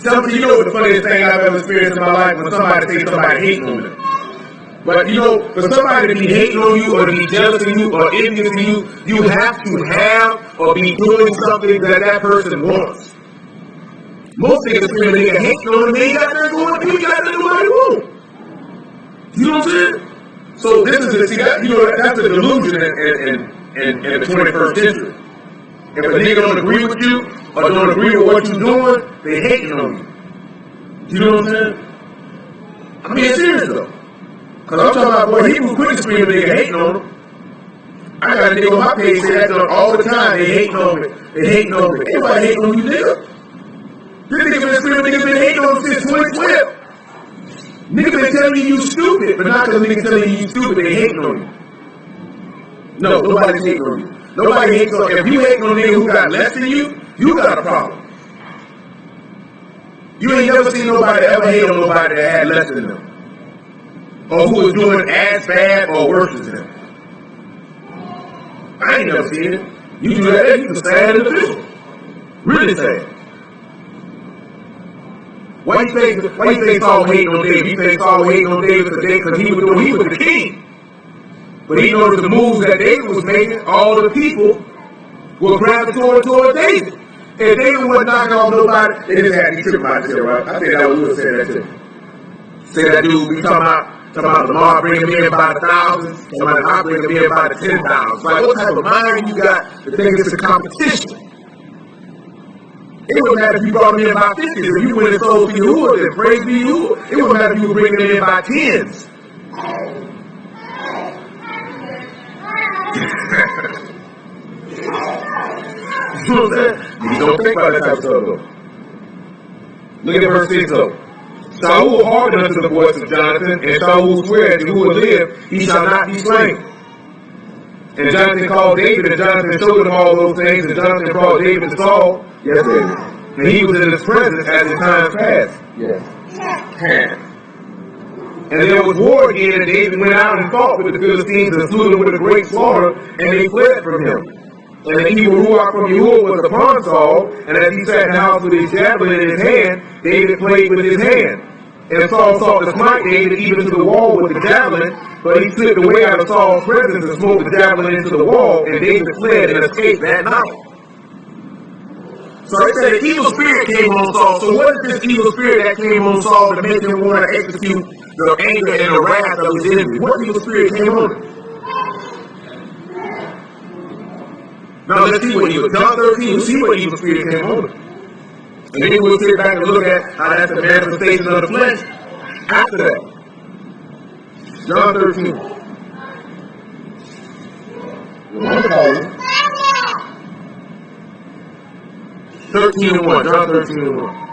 A: You know what the funniest thing I've ever experienced in my life when somebody thinks somebody hating on them. But you know, for somebody to be hating on you or to be jealous of you or envious of you, you have to have or be doing something that person wants. Most niggas scream a nigga hating on him, he got there going, he got there doing what he want. You know what I'm saying? So this is that's a delusion in the 21st century. If a nigga don't agree with you or don't agree with what you're doing, they hating on you. You know what I'm saying? I'm being serious though. Cause I'm talking about, boy, he was quick to scream a nigga hating on him. I got a nigga on my page say that all the time. They hating on me. They hating on me. Everybody hating on you, nigga. This nigga been screaming, nigga been hating on him since 2012. Nigga been telling you stupid, but not because nigga telling you stupid, they hating on you. No, nobody's hating on you. Nobody hates on you. If you hating on a nigga who got less than you, you got a problem. You ain't never seen nobody ever hate on nobody that had less than them, or who was doing as bad or worse than them. I ain't never seen it. You do that, you can sad individual. Really sad. Why you think Saul hating on David? You think Saul hating on David because he was the king. But he noticed the moves that David was making, all the people were gravitating toward David. And David wasn't knocking off nobody. They just had to trip about this, right? I think that we would say that too. Say that dude, we talking about Lamar bringing him in by the thousands, somebody else bringing him in by the 10,000. Like, what type of mind you got to think it's a competition? It wouldn't matter if you brought him in by 50s. If you went and sold to Yahuwah, then praise be Yahuwah. It wouldn't matter if you were bringing him in by 10s. You know what I'm saying? You don't think about that type of stuff, though. Look at verse 6, though. Saul hearkened unto the voice of Jonathan, and Saul sware that who will live, he shall not be slain. And Jonathan called David, and Jonathan showed him all those things, and Jonathan brought David to Saul. Yes, David. And he was in his presence as the time passed. Yes. And there was war again, and David went out and fought with the Philistines and slew them with a great slaughter, and they fled from him. And the evil ruach from Yahuwah was upon Saul, and as he sat in the house with his javelin in his hand, David played with his hand. And Saul sought to smite David even to the wall with the javelin, but he slipped away out of Saul's presence and smote the javelin into the wall, and David fled and escaped that night. So they said the evil spirit came on Saul. So what is this evil spirit that came on Saul to make him want to execute the anger and the wrath of his enemy? What evil spirit came on him? Now let's see what evil. John 13, we'll see what evil spirit came on him. And then we'll sit back and look at how that's the manifestation of the flesh after that. John 13. One call. 13 and 1. John 13 and 1.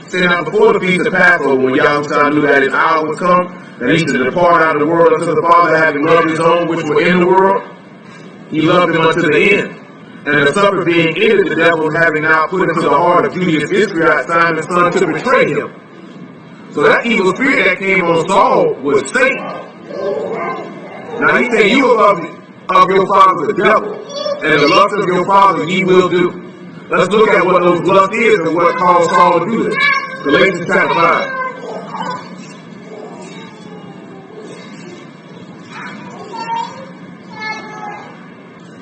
A: Say now before the feast of Passover, when Yahushua knew that his hour would come, that he should depart out of the world unto the Father, having loved his own which were in the world, he loved them unto the end. And the supper being ended, the devil having now put into the heart of Judas Iscariot, Simon's son, to betray him. So that evil spirit that came on Saul was Satan. Now he said, you will love of your father the devil, and the lust of your father ye will do. Let's look at what those lust is and what caused Saul to do this. Galatians chapter 5.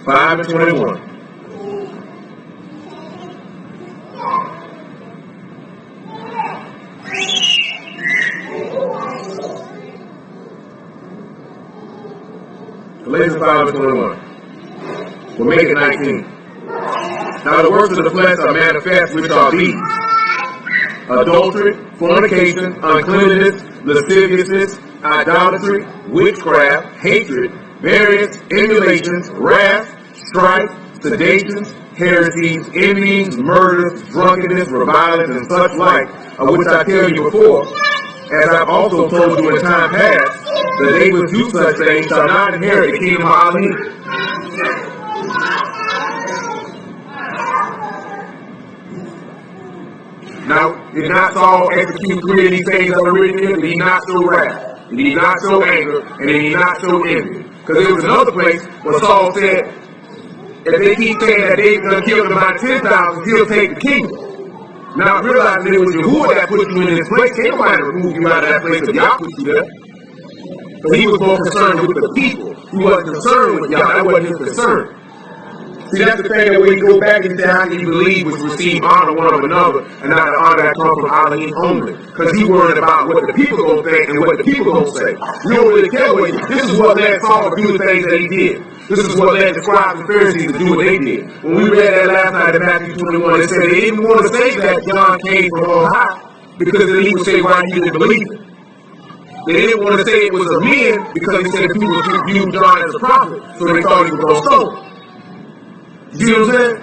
A: Five and 21. Galatians 5 and 21. We'll make it 19. Now the works of the flesh are manifest, which are these: adultery, fornication, uncleanness, lasciviousness, idolatry, witchcraft, hatred, variance, emulations, wrath, strife, seditions, heresies, envyings, murders, drunkenness, revilings, and such like, of which I tell you before, as I've also told you in time past, that they which do such things shall not inherit the kingdom of Elohim. Now, did not Saul execute 3 of these things that were written in? Did he not show wrath? Did he not show anger? And did he not show envy? Because there was another place where Saul said, if they keep saying that they're going to kill them by 10,000, he'll take the kingdom. Now, realizing it was Yahuwah that put you in this place, can't nobody remove you out of that place if Yah put you there. But he was more concerned with the people. He wasn't concerned with Yah. That wasn't his concern. See, that's the thing that when you go back and say, how can you believe was receive honor one of another and not the honor that comes from Elohim only? Because he worried about what the people going to think and what the people going to say. We don't really care what this is what led Saul to do the things that he did. This is what led the scribes and Pharisees to do what they did. When we read that last night in Matthew 21, they said they didn't want to say that John came from on high because then he would say why he didn't believe it. They didn't want to say it was a man because they said the people viewed John as a prophet, so they thought he was going to stone him. You know what I'm saying?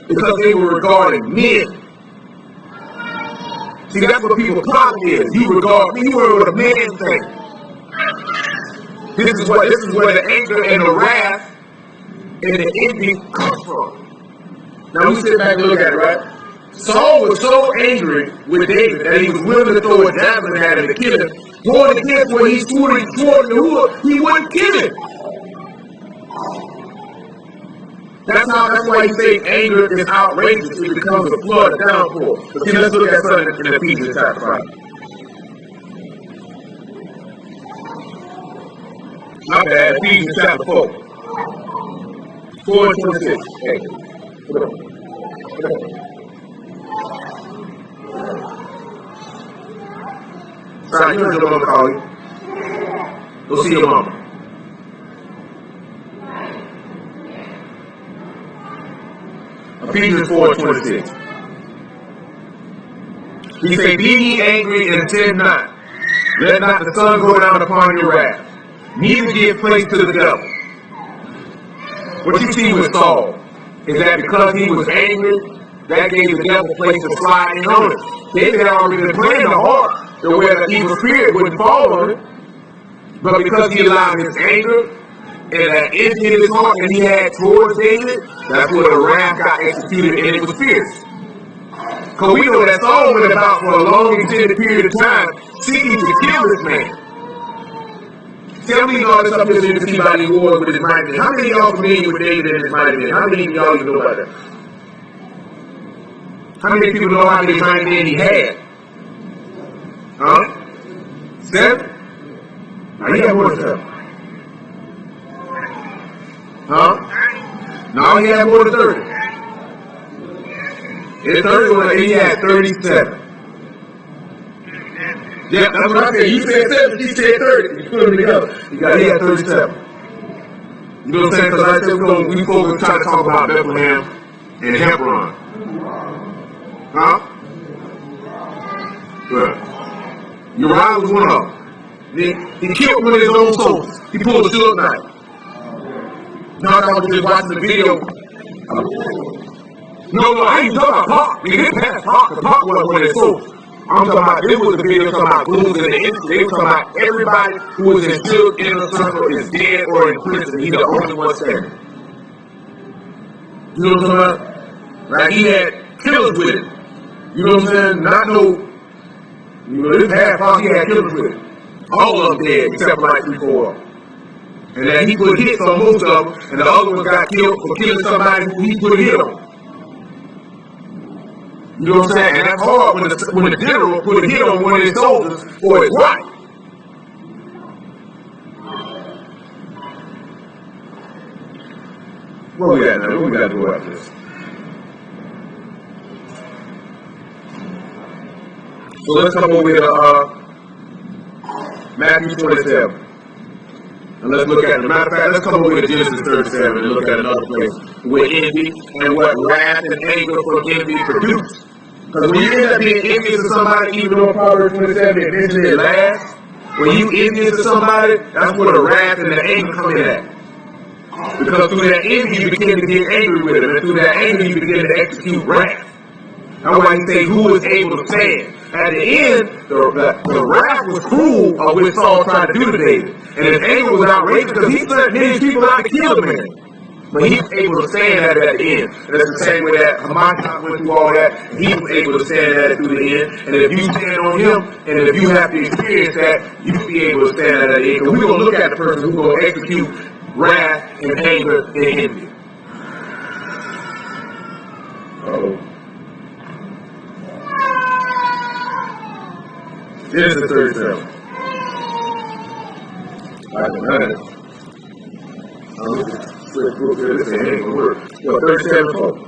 A: Because they were regarding men. See, that's what people's problem is. You regard me, you were what a man thing. This is where the anger and the wrath and the envy comes from. Now we sit back and look at it, right? Saul was so angry with David that he was willing to throw a javelin at him to kill him. Going against when he swore in the wood, he wouldn't kill him. That's why you say anger is outrageous. It becomes a flood, a downpour. But see, let's look at something in Ephesians chapter 5. My bad, Ephesians chapter 4. 4:26. Hey, come on. Sorry, you heard your mama call you. Go see your mama. Ephesians 4:26. He said, "Be ye angry and sin not. Let not the sun go down upon your wrath. Neither give place to the devil." What you see with Saul is that because he was angry, that gave the devil place to slide in on it. David had already been playing the heart to where the evil spirit wouldn't fall on it. But because he allowed his anger and that envy in his heart that he had towards David, that's where the wrath got executed and it was fierce. Because we know that Saul went about for a long extended period of time seeking to kill this man. Tell me all this up here to see about the war with his mighty men. How many of y'all familiar with David and his mighty men? How many of y'all even know about that? How many people know how many mighty men he had? Huh? 7? Now he had more than 7. Huh? No, he had more than 30. In 31, he had 37. Yeah, that's what I said. You said 7, he said 30. You put them together. He had 37. You know what I'm saying? Because I said we folks try to talk about Bethlehem and Hebron. Huh? Well, Uriah was one of them. He killed one of his own soldiers. He pulled a shield knife. Now I was just watching the video. No, I ain't talking about Pop. We didn't pass Pop. The Pop was one of his soldiers. I'm talking about, this was the video talking about Blues and the Incident. They were talking about everybody who was in Shield's inner circle is dead or in prison. He's the only one standing. You know what I'm talking about? Like he had killers with him. You know what I'm saying? Not no, this half Pop, he had killers with him. All of them dead, except for like 3, 4 of them. And then he put hits on most of them, and the other ones got killed for killing somebody who he put a hit on. You know what I'm saying? And that's hard when the general put a hit on one of his soldiers for his wife. Where we at now? What we got to do after this? So let's come over here to Matthew 27. And let's look at it. As a matter of fact, let's come over here to Genesis 37 and look at another place where envy and what wrath and anger from envy produce. Because when you end up being envious of somebody, even though Proverbs 27 eventually it lasts, when you envious of somebody, that's where the wrath and the anger come in at. Because through that envy, you begin to get angry with him, and through that anger, you begin to execute wrath. That's why you say, who is able to stand? At the end, the wrath was cruel of what Saul tried to do to David. And his anger was outrageous because he sent many people out to kill the man. But he was able to stand at it at the end. And it's the same way that Habakkuk went through all that. He was able to stand at it through the end. And if you stand on him, and if you have to experience that, you'll be able to stand at the end. Because we're going to look at the person who's going to execute wrath and anger and envy. Genesis 37. This ain't gonna work. 37 folks.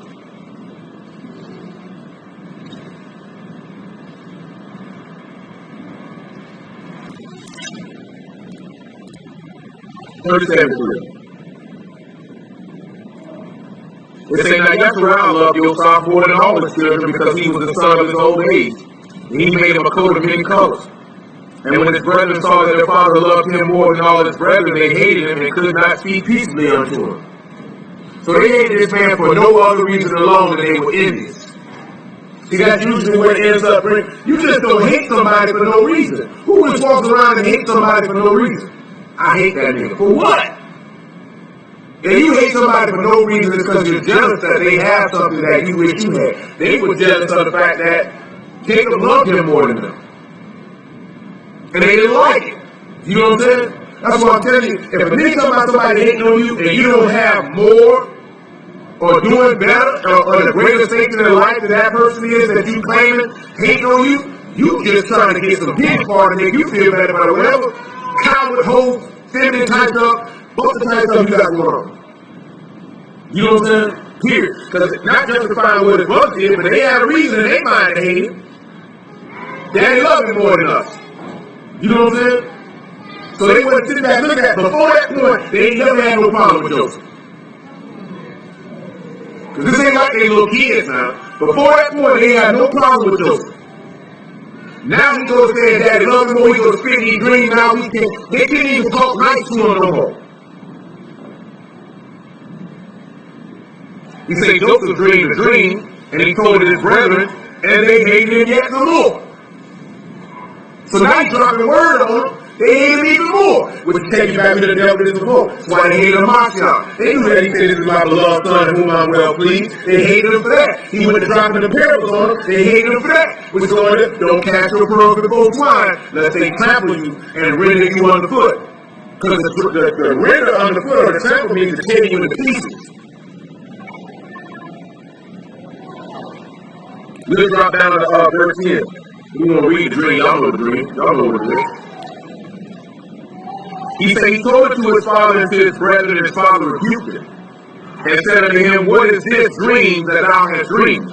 A: It says, now Yasharal loved Yosef more than all his children because he was the son of his old age. And he made him a coat of many colors. And when his brethren saw that their father loved him more than all his brethren, they hated him and could not speak peaceably unto him. So they hated this man for no other reason alone than they were envious. See, that's usually what it ends up bringing. You just don't hate somebody for no reason. Who just walks around and hates somebody for no reason? I hate that nigga. For what? And you hate somebody for no reason because you're jealous that they have something that you wish you had. They were jealous of the fact that Jacob loved him more than them. And they didn't like it. You know what I'm saying? That's what I'm telling you. If a nigga talking about somebody hating on you and you don't have more or doing better or the greater things in their life that that person is that you claiming hating on you, you just trying to get some pity party to make you feel better about whatever coward, hoe, feminine type stuff, both the type stuff you got going on. You know what I'm saying? Period. Because not justifying what his brother did, but they had a reason in their mind to hate him. Daddy loved him more than us. You know what I'm saying? So they wouldn't sit back and look at it. Before that point, they ain't never had no problem with Joseph. Because this ain't like they little kids now. Before that point, they had no problem with Joseph. Now he goes saying Daddy loves him more, he goes spit, he dream now, they can't even talk nice to him no more. He said Joseph dreamed a dream, and he told it his brethren, and they hated him yet some more. So now he's dropping word on them, they hate him even more, which take you back to the devil is before. That's why they hated him Mashiach. They knew that he said, this is my beloved son in whom I'm well pleased. They hated him for that. He went to dropping the parables on them, they hated him for that. Which Lord, don't cast your pearls before swine, lest they trample you and render you underfoot. Because the render underfoot or the trample means to tear you into pieces. Let's drop down to verse 10. We're going to read the dream. Y'all know the dream. Y'all know what it is. He said he told it to his father and to his brethren, and his father rebuked him and said unto him, what is this dream that thou hast dreamed?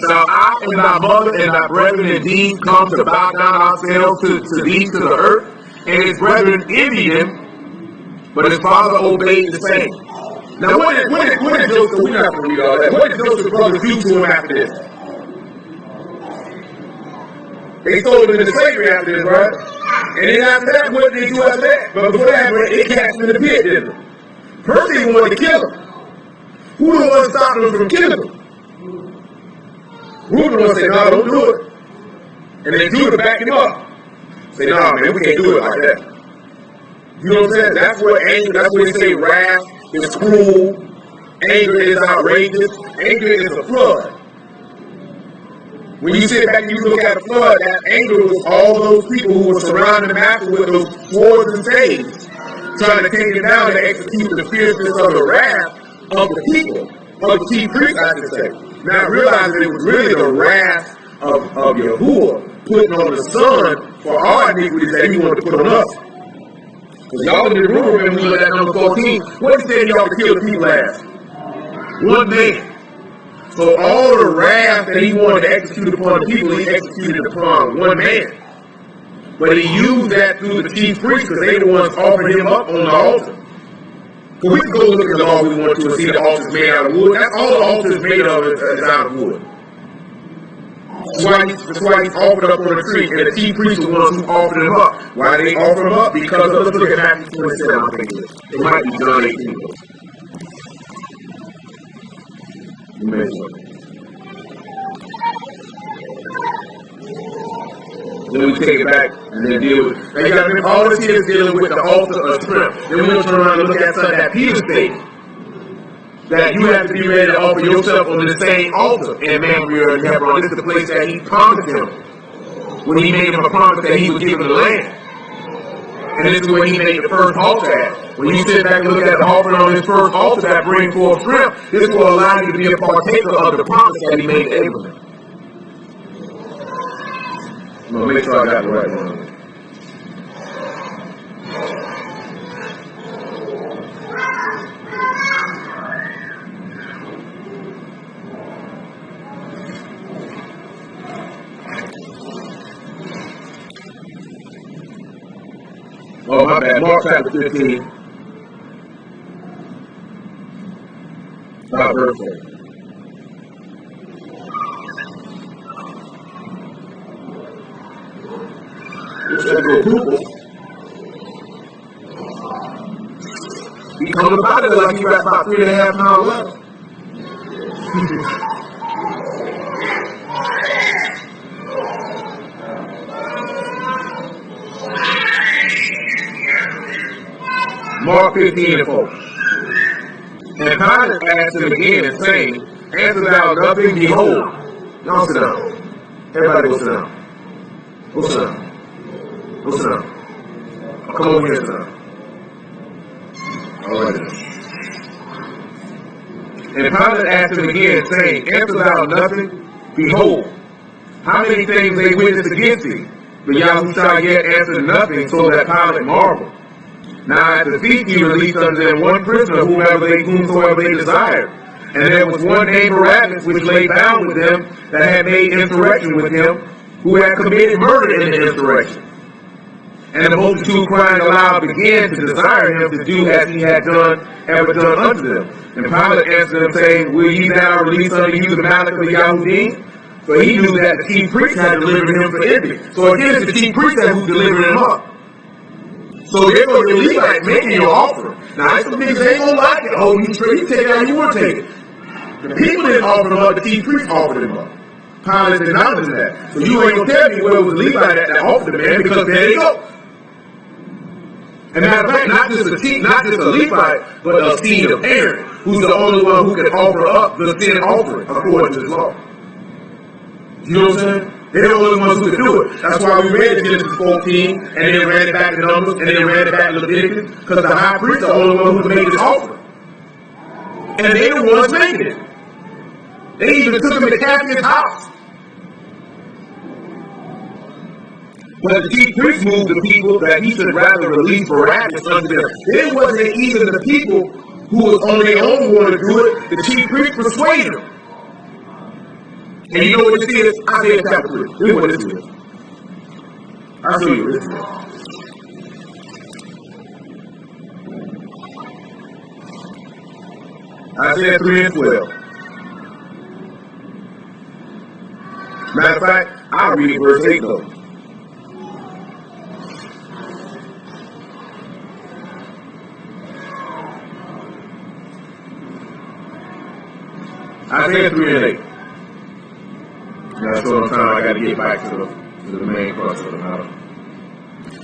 A: Shall I and thy mother and thy brethren indeed come to bow down ourselves to thee to the earth? And his brethren envied him, but his father obeyed the same. Now what did Joseph, we're not going to read all that, what did Joseph's brothers do to him after this? They sold him into slavery after this, right? And then after that, what did they do after that? But before that, they cast him in the pit, didn't they? Percy wanted to kill him. Who the one stopping him from killing him? Reuben was saying, no, don't do it. And then Judah backed him up. Say, no, man, we can't do it like that. You know what I'm saying? That's what anger, that's what they say wrath is cruel. Anger is outrageous. Anger is a flood. When you sit back and you look at the flood, that anger was all those people who were surrounding him after with those swords and staves, trying to take him down and execute the fierceness of the wrath of the people, of the chief priests, I should say. Now realize that it was really the wrath of Yahuwah putting on the Son for our iniquities that he wanted to put on us. Because y'all in the room, when we look at number 14, what did he say y'all to kill the people as? One man. So all the wrath that he wanted to execute upon the people, he executed upon one man. But he used that through the chief priests because they were the ones offering him up on the altar. Because we can go look at the law we want to and see the altars made out of wood. That's all the altars made of is out of wood. That's why he's offered up on the tree, and the chief priests are the ones who offered him up. Why did they offer him up? Because of, let's look at Matthew 27, I think it is. It might be John 18. Then we take it back and then deal with it. Now you got to remember, all this here is dealing with the altar of strength. Then we'll turn around and look at something that Peter stated. That you have to be ready to offer yourself on the same altar in Mamre and Hebron. This is the place that he promised him. When he made him a promise that he would give him the land. And this is where he made the first altar at. When you sit back and look at the offering on his first altar that brings forth strength, this will allow you to be a partaker of the promise that he made to Abraham. I'm going to make sure I got the right one. Oh, my bad. Mark chapter 15. Verse 8. This is a pupil. He comes about it like he got about 3.5 pounds left. 15 and 4. And Pilate asked him again, saying, answer thou nothing? Behold. Y'all sit down. Everybody go sit down. Go sit down. Go sit down. Come over here, sit down. All right. And Pilate asked him again, saying, answer thou nothing? Behold, how many things they witnessed against thee? But Yahushua yet answered nothing, so that Pilate marveled. Now at the feast he released unto them one prisoner, whomsoever they desired. And there was one named Barabbas, which lay bound with them, that had made insurrection with him, who had committed murder in the insurrection. And the multitude crying aloud began to desire him to do as he had ever done unto them. And Pilate answered them, saying, will ye now release unto you the Malik of the Yahudim? For he knew that the chief priest had delivered him for envy. So again, it's the chief priest that who delivered him up. So there goes the Levites making your offering. Now, some niggas ain't gonna like it. Oh, you take it how you want to take it. The people didn't offer them up, the chief priest offered them up. Pilate acknowledged that. So you ain't gonna tell me where it was the Levite that offered the man, because there you go. And matter of fact, not just a Levite, but a seed of Aaron, who's the only one who can offer up the sin offering according to his law. You know what I'm saying? They're the only ones who can do it. That's why we read Genesis 14, and then ran it back to Numbers, and then ran it back to Leviticus, because the high priest is the only one who can make this offering. And they the ones making it. They even took him to Cassian's house. But the chief priest moved the people that he should rather release Barabbas unto them. It wasn't even the people who was on their own want to do it. The chief priest persuaded them. And you know what this is? Isaiah chapter 3. This is what this is. I'll show you this. Isaiah 3 and 12. Matter of fact, I'll read verse 8 though. Isaiah 3 and 8. That's what I'm trying. I got to get back to the main crux of the matter.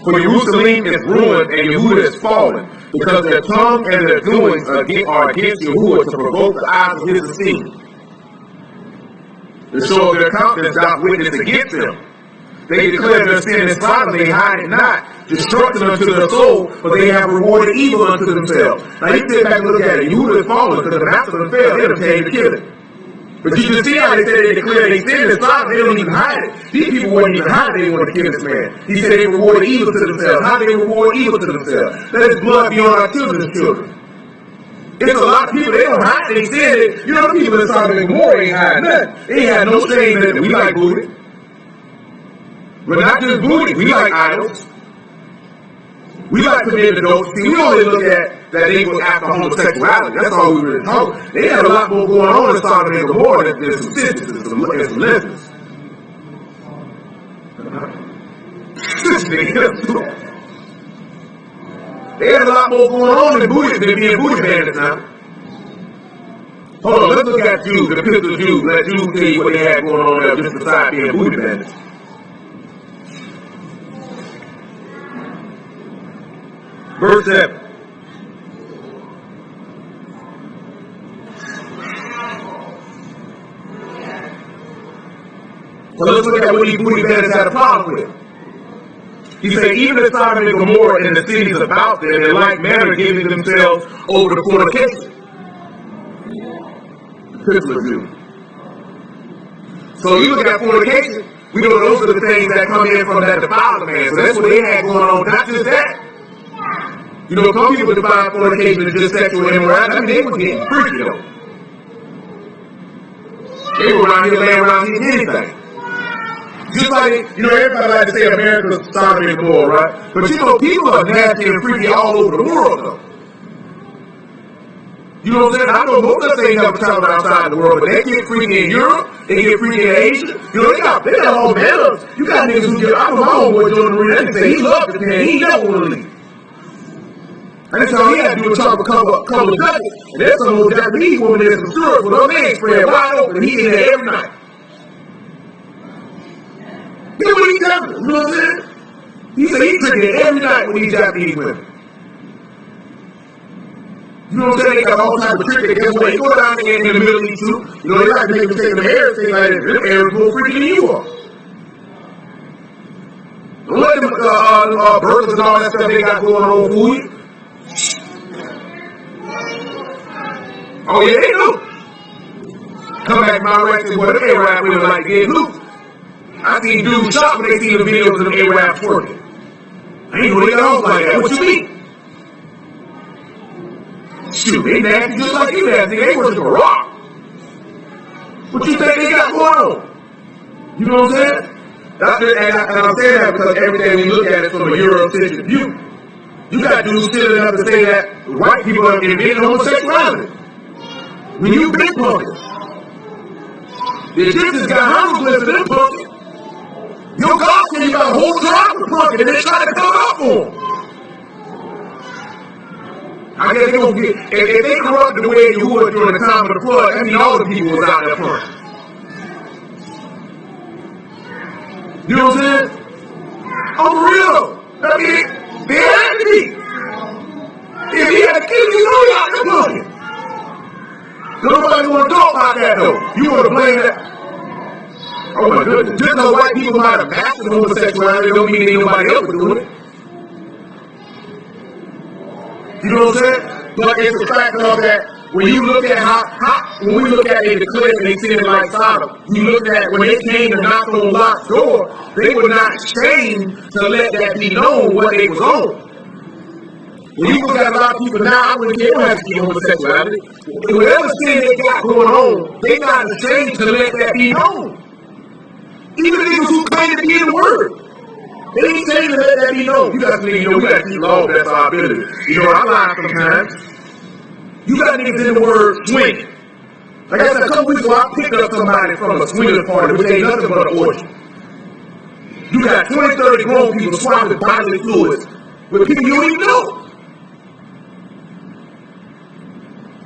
A: For Jerusalem is ruined and Yehudah is fallen, because their tongue and their doings are against Yahuwah to provoke the eyes of his esteem. The show of their countenance doth witness against them. They declare their sin is silent, they hide it not, destruction unto their soul, for they have rewarded evil unto themselves. Now you sit back and look at it. Yehudah is fallen, because the master of them fell, they'll came to kill it. But you can see how they said they declare they sin is silent, they don't even hide it. These people wouldn't even hide they want to kill this man. He said they reward evil to themselves. How do they reward evil to themselves? Let his blood be on our children's children. It's a lot of people, they don't hide they sin it. You know, the people in Sodom and Gomorrah ain't hide nothing. They had no shame in it. We like booty. But not just booty, we like idols. We like committing adultery. See, we only look at that they was after homosexuality. That's all we really talk. They had a lot more going on in Sodom and Gomorrah than some sisters and some lesbians. They had a lot more going on than being booty bandits now. Hold on, let's look at Jews, the pistol Jews. Let Jews tell you what they had going on there just besides being booty bandits. Verse 7. So let's look at what these booty bandits had a problem with. He said, even the Sodom and Gomorrah and the cities about them, in like manner giving themselves over to fornication. Pistol Jew. So you look at fornication, we know those are the things that come in from that defiled man. So that's what they had going on, not just that. You know, some people define fornication as just sexual immorality. I mean, they were getting freaky though. They were around here laying around eating anything. Just like, you know, everybody like to say America's Sodom and Gomorrah, right? But you know, people are nasty and freaky all over the world though. You know what I'm saying? I know most of us ain't never traveled outside the world, but they get freaky in Europe, they get freaky in Asia. You know, they got all manners. You got niggas who get, I know my homeboy Jordan Marine, they say he loved the man, he never want to leave. And that's all he had to do was chop a couple of nuggets. And there's some old Japanese woman in some syrup with her legs spread wide open, and he in there every night. That's what he telling us, you know what I'm saying? He said he's drinking it every night with these Japanese women. You know what I'm saying? They got all types of tricks. Guess what? They go down there in the Middle East too. You know, they like to make them take them air things like that. Them air is more freaky than you are. Don't let them burgers and all that stuff they got going on fool you. Oh yeah, they do. Come back my way and say, well, the A-Rap women like getting loose. I seen dudes shop when they see the videos of the A-Rap twerking. I ain't gonna get off like that. What you mean? Shoot, they nasty just like you nasty. They worship a rock. What you think they got going on? You know what I'm saying? That's it, and I'm saying that because everything we look at it from a Eurocentric view. You got dudes sitting up to say that white people are inventing homosexuality. When you big punkin'. The Egyptians got hieroglyphs in them punkin'. Your God said you got a whole tribe of punkin', and they try to come up for them. I guess they gonna get, if they corrupted the way you would during the time of the flood, that means all the people was out there front. You know what I'm saying? Oh, for real. I mean, they had to be. If he had a kid, you know he out there punkin'. Nobody want to talk about that though. You want to blame that? Oh my goodness. Just because white people might have mastered homosexuality don't mean ain't nobody else doing it. You know what I'm saying? But it's the fact of that when you look at when we look at it in the clip and they see it like Sodom, you look at when they came to knock on Lot's door, they were not ashamed to let that be known what they was on. When you look at a lot of people now, I wouldn't care what has to be homosexuality. Whatever sin they got going on, they not ashamed to let that be known. Even niggas who claim to be in the word. They ain't saying to let that be known. You got to we got to keep law best our ability. You know, I lie sometimes. You got niggas in the word swinging. Like I said, a couple weeks ago, I picked up somebody from a swinging party, which ain't nothing but an orgy. You got 20, 30 grown people swapping bodily fluids with people you don't even know.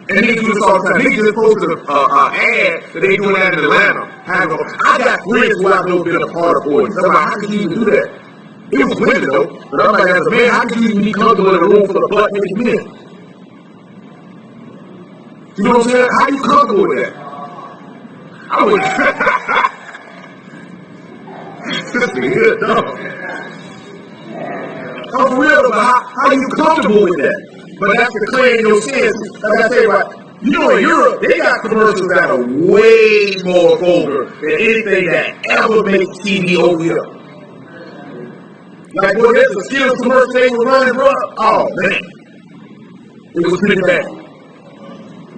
A: And niggas do this all the time. Niggas just posted an ad that they doing that in Atlanta. I got friends who I've never been a part of boys. I'm like, how could you even do that? It was women though. But I'm like, as a man, how could you even be comfortable in a room full of butt naked men? You know what I'm saying? How you comfortable with that? I would. This nigga good, dog. I'm for real, but how you comfortable with that? But that's the claim in your sins. Like I say, right, you know, in Europe, they got commercials that are way more vulgar than anything that ever makes TV over here. Like, boy, there's a Skittles commercial they were running, bro. Oh, man. It was pretty bad.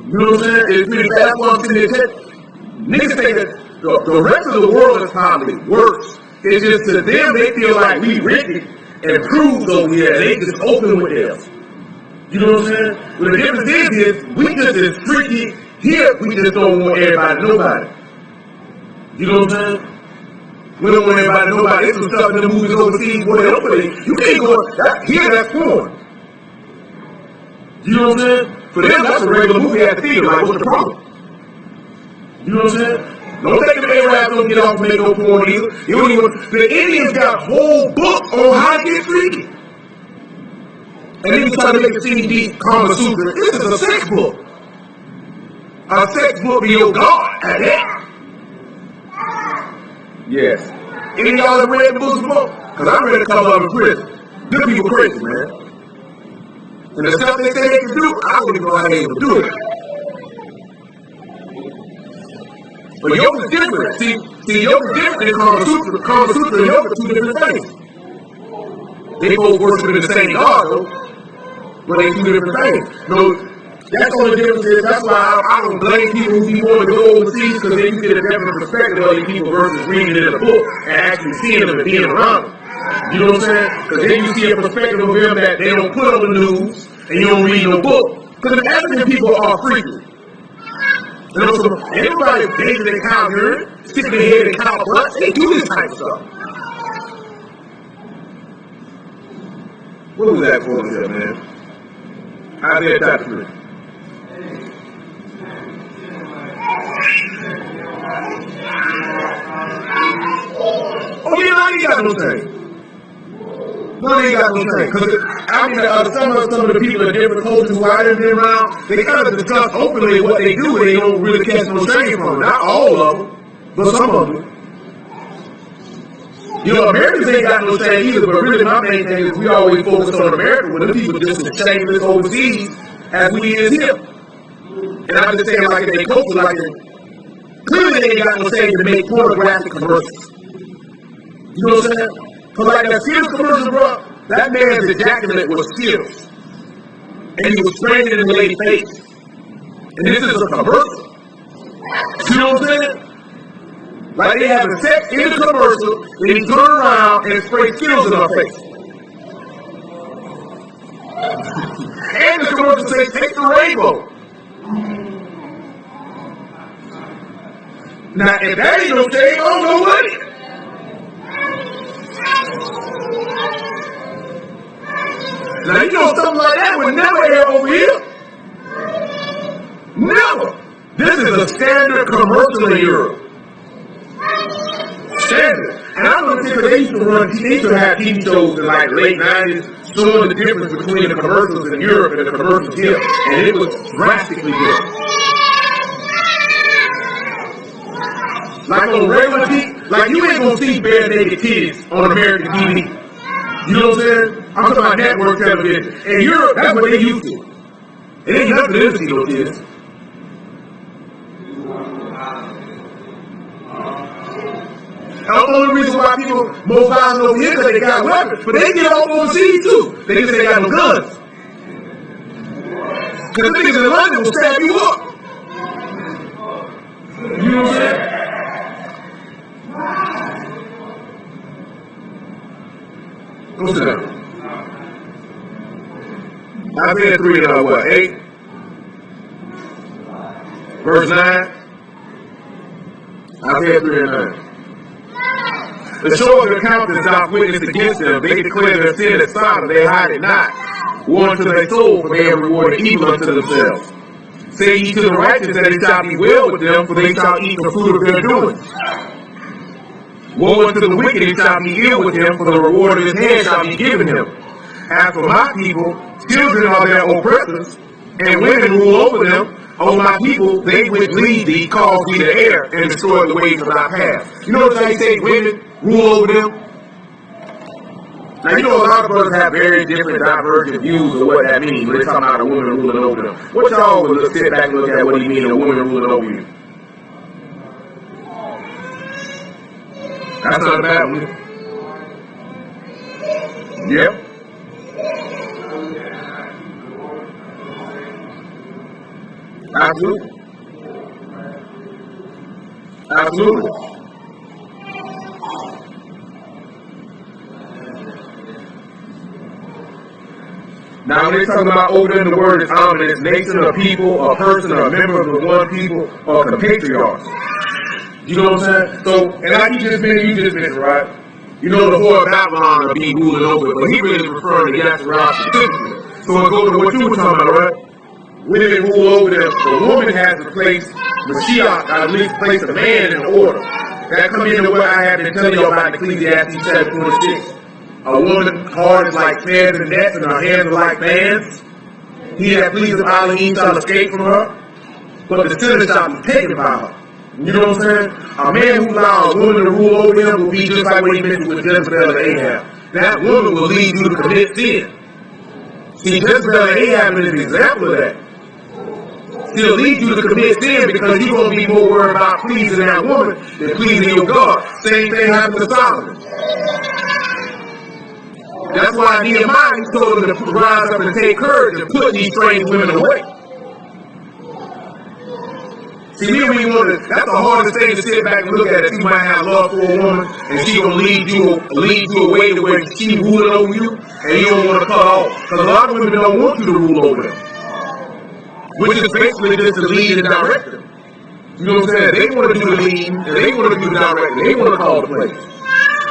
A: You know what I'm saying? It's pretty bad. That's what I'm sitting there telling. Niggas think that the rest of the world is probably worse. It's just to them, they feel like we written and improved over here, and they just open with them. You know what I'm saying? Well, the difference is we just as freaky here, we just don't want everybody to know about it. You know what I'm saying? We don't want everybody to know about it. There's some stuff in the movies overseas where they don't put it. You can't go, here that's porn. You know what I'm saying? For them, that's a regular movie at the theater. Like, what's the problem? You know what I'm saying? Don't think the A-Raps don't get off and make no porn either. You don't even, the Indians got a whole book on how to get freaky. And then you try to make the CD Kama Sutra. This is a sex book. A sex book be your God at that. Yes. Any of y'all that read the books before? Because I read a couple of them in prison. Them people crazy, man. And the stuff they say they can do, I wouldn't know how they would do it. But yoga's different. See, yoga's different than Kama Sutra. Kama Sutra and yoga are two different things. They both worship in the same God, though. But they two different things. No, that's the only difference is that's why I don't blame people who be want to go overseas because then you get a different perspective of these people versus reading it in a book and actually seeing them and being around them. You know what I'm saying? Because then you see a perspective of them that they don't put on the news and you don't read no book. Because the African people are freaky. You know, so everybody bathing in cow urine, sticking their head in cow butts, they do this type of stuff. What was that for there, man? How did that through? Oh, yeah, I ain't got no thing. No, they ain't got no shame. Because I mean, some of the people in different cultures who I done been around, they kind of discuss openly what they do, and they don't really catch no shame from it. Not all of them, but some of them. You know, Americans ain't got no shame either, but really my main thing is we always focus on America when the people just as shameless overseas as we is here. And I'm just saying, like, if they culture like that, clearly they ain't got no shame to make pornographic commercials. You know what I'm saying? Because like that Skittles commercial, bro, that man's ejaculate was Skittles. And he was spraying it in the lady's face. And this is a commercial. You know what I'm saying? Like they having sex in the commercial, then he turn around and spray Skittles in her face. And the commercial says, take the rainbow. Now, if that ain't no shame, I don't know what it is. Now, you know something like that would never air over here. Never. This is a standard commercial in Europe. Standard. And I don't think they used to have TV shows in like late 90s showing the difference between the commercials in Europe and the commercials here. And it was drastically different. Like on regular TV, like you ain't gonna see bare naked titties on American TV. You know what I'm saying? I'm talking about network television. In Europe, that's what they used to. It ain't nothing to see those titties. That's the only reason why people most violent over here because they got weapons. But they get off overseas too. They just ain't got no guns. Because the niggas in London will stab you up. You know what I'm saying? What's that? Isaiah 3 and what? 8? Verse 9? Isaiah 3 and 9. The show of their countenance doth witness against them. They declare their sin as Sodom, they hide it not. Woe unto their soul, for they have rewarded evil unto themselves. Say ye to the righteous that it shall be well with them, for they shall eat the fruit of their doings. Woe unto the wicked, it shall be ill with him, for the reward of his hand shall be given him. As for my people, children are their oppressors, and women rule over them. O my people, they which lead thee cause thee to err, and destroy the ways of thy path. You notice how he says women rule over them? Now you know a lot of brothers have very different divergent views of what that means when they're talking about a woman ruling over them. What y'all would sit back and look at what he means a woman ruling over you? That's not a bad one. Yep. Absolutely. Absolutely. Now when they're talking about over them, the word is ominous, nation, a people, a person, a member of the one people, or compatriots. You know what I'm saying? So, and like you just mentioned, right? You know the whole Babylon will be ruling over it, but he really is referring to Yasharal specifically. So it goes to what you were talking about, right? Women rule over them. The woman has a place, Mashiach, at least place a man in order. That comes into what I have been telling you about Ecclesiastes 7:26. A woman's heart is like snares and nets, and her hands are like bands. He that pleases Elohim shall escape from her, but the sinner shall be taken by her. You know what I'm saying? A man who allows a woman to rule over him will be just like what he mentioned with Jezebel and Ahab. That woman will lead you to commit sin. See, Jezebel and Ahab is an example of that. She'll lead you to commit sin because you're going to be more worried about pleasing that woman than pleasing your God. Same thing happened to Solomon. That's why Nehemiah told him to rise up and take courage and put these strange women away. See, that's the hardest thing to sit back and look at it. You might have love for a woman, and she gonna lead you away to where she ruling over you, and you don't want to cut off. Because a lot of women don't want you to rule over them, which is basically just to lead and direct them. You know what I'm saying? They want to do the lead, and they want to do the directing. They want to call the plays.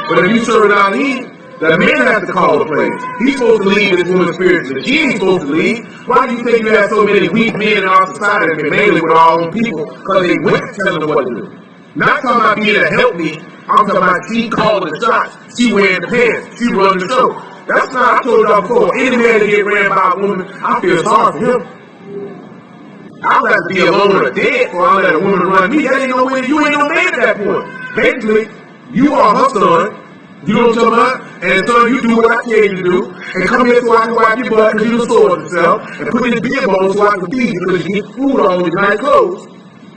A: But if you serve Elohim, the man has to call the plays. He's supposed to lead this woman spiritually. She ain't supposed to lead. Why do you think you have so many weak men in our society, and mainly with our own people? Because they went telling them what to do. Not talking about being a help me. I'm talking about she calling the shots. She wearing the pants. She running the show. That's not, I told y'all before, any man that get ran by a woman, I feel sorry for him. I'd rather be alone or dead before I let a woman run me. That ain't no way, you ain't no man at that point. Basically, you are her son. You know what I'm talking about? And son, you do what I tell you to do. And come here so I can wipe your butt because you done soiled yourself. And put this beer bone so I can feed you because you get food on with your nice clothes.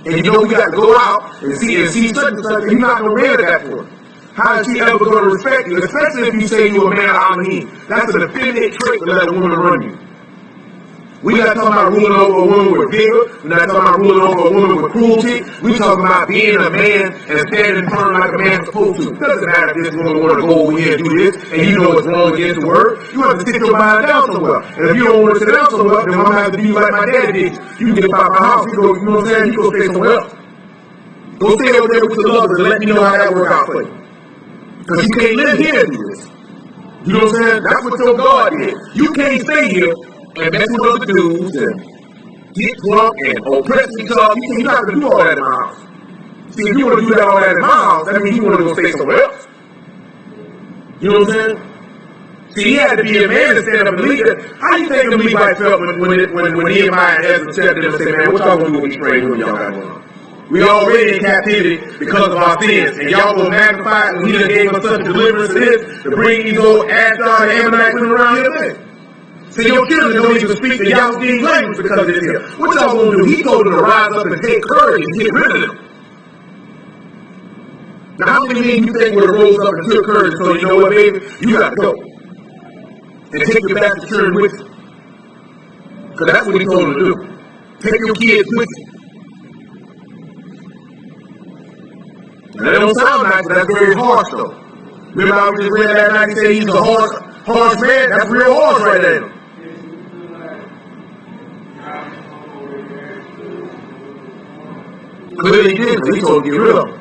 A: And you know you got to go out and see such and such. And you're not no man at that point. How is she ever going to respect you? Especially if you say you're a man of Elohim. That's an effeminate trait to let a woman run you. We're not talking about ruling over a woman with vigor. We're not talking about ruling over a woman with cruelty. We're talking about being a man and standing firm like a man's supposed to. It doesn't matter if this woman want to go over here and do this and you know it's wrong against the word. You have to sit your mind down somewhere. And if you don't want to sit down somewhere, then I'm going to have to do you like my daddy did. You can get up out my house. You know what I'm saying? You go stay somewhere else. Go stay over there with your lovers and let me know how that work out for you. Because you can't live here and do this. You know what I'm saying? That's what your God did. You can't stay here and mess with other dudes and get drunk and oppress each other. You not going to do all that in my house. See, if you want to do that all that in my house, that means you want to go stay somewhere else. You know what I'm saying? See, he had to be a man to stand up and lead it. How do you think the Levites felt when Nehemiah and Ezra said to them and say, man, what y'all going to do with these praise when y'all got going on? We already in captivity because of our sins. And y'all will magnify it when he done gave us such deliverance to this to bring these old Ashdod and Ammonite women around here thing. So your children don't even speak the Yahudim language because of this here. What y'all gonna do? He told them to rise up and take courage and get rid of them. Now how many men you think would have rose up and took courage so you know what, baby? You gotta go. And take your bastard children with you. Because that's what he told them to do. Take your kids with you. Now, that don't sound nice, but that's very harsh though. Remember I just read that night, he said he's a harsh man? That's real harsh right there. Clearly he didn't, he told him to get rid of him.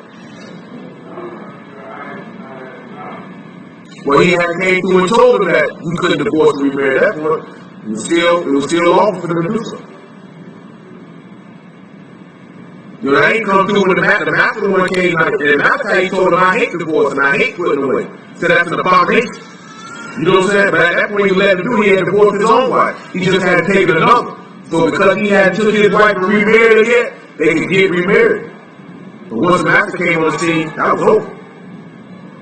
A: Well, he had came through and told him that you couldn't divorce and remarry. That's what it was still lawful for them to do so. You know, I ain't come through when the master one came out, and that's how he told him, I hate divorce and I hate putting away. So that's an abomination. You know what I'm saying? But at that point he let him do, he had divorced his own wife. He just had to take it another. So because he had took his wife and remarried again, they could get remarried. But once the master came on the scene, that was over.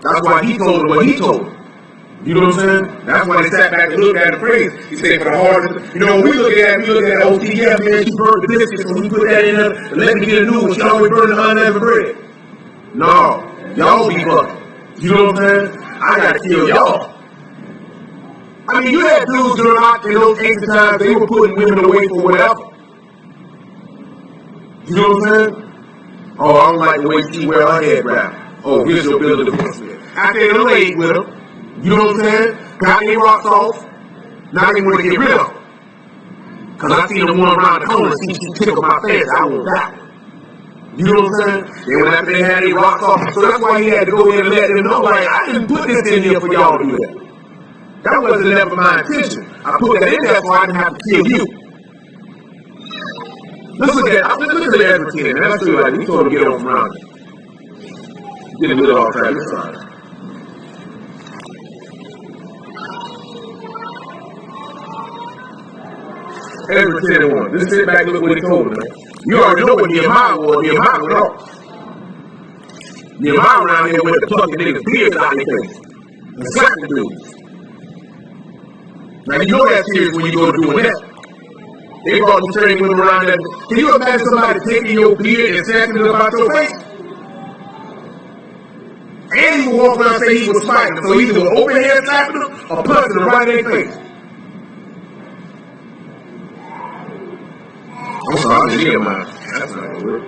A: That's why he told him what he told him. You know what I'm saying? That's why they sat back and looked at it and praised. He said, for the hardest, you know, when we look at OT, yeah, man, she burned the biscuits when we put that in there and let me get a new one. She always burned the unleavened bread. No, y'all be fucking. You know what I'm saying? I gotta kill y'all. I mean, you had dudes in those ancient times, they were putting women away for whatever. You know what I'm saying? Oh, I don't like the way she wear her head wrap. Oh, here's your bill of divorce. After they laid with her, you know what I'm saying? Got their rocks off. Now they want to get rid of them. Because I seen the one around the corner, she tickled my face. I want that one. You know what I'm saying? Then when after they had their rocks off, so that's why he had to go in and let them know, like, I didn't put this in here for y'all to do that. That wasn't never my intention. I put that in there so I didn't have to kill you. Let's look at Ezra 10, man. Let's do it like he told him to get off around it. Get a little off track. It's all right. Ezra 10:1. Just sit back and look what he told him, man. You already know what Nehemiah was. Nehemiah was off. Nehemiah around here with the plucking niggas' beards out their face. And slapping dudes. Now you know that's serious when you go to doing that. They brought some training women around there. Can you imagine somebody taking your beard and snapping it about your face? And he would walk around and say he was fighting. So either with open hand slapping them or punching them right in their face. I'm sorry, I didn't hear mine. That's not gonna work.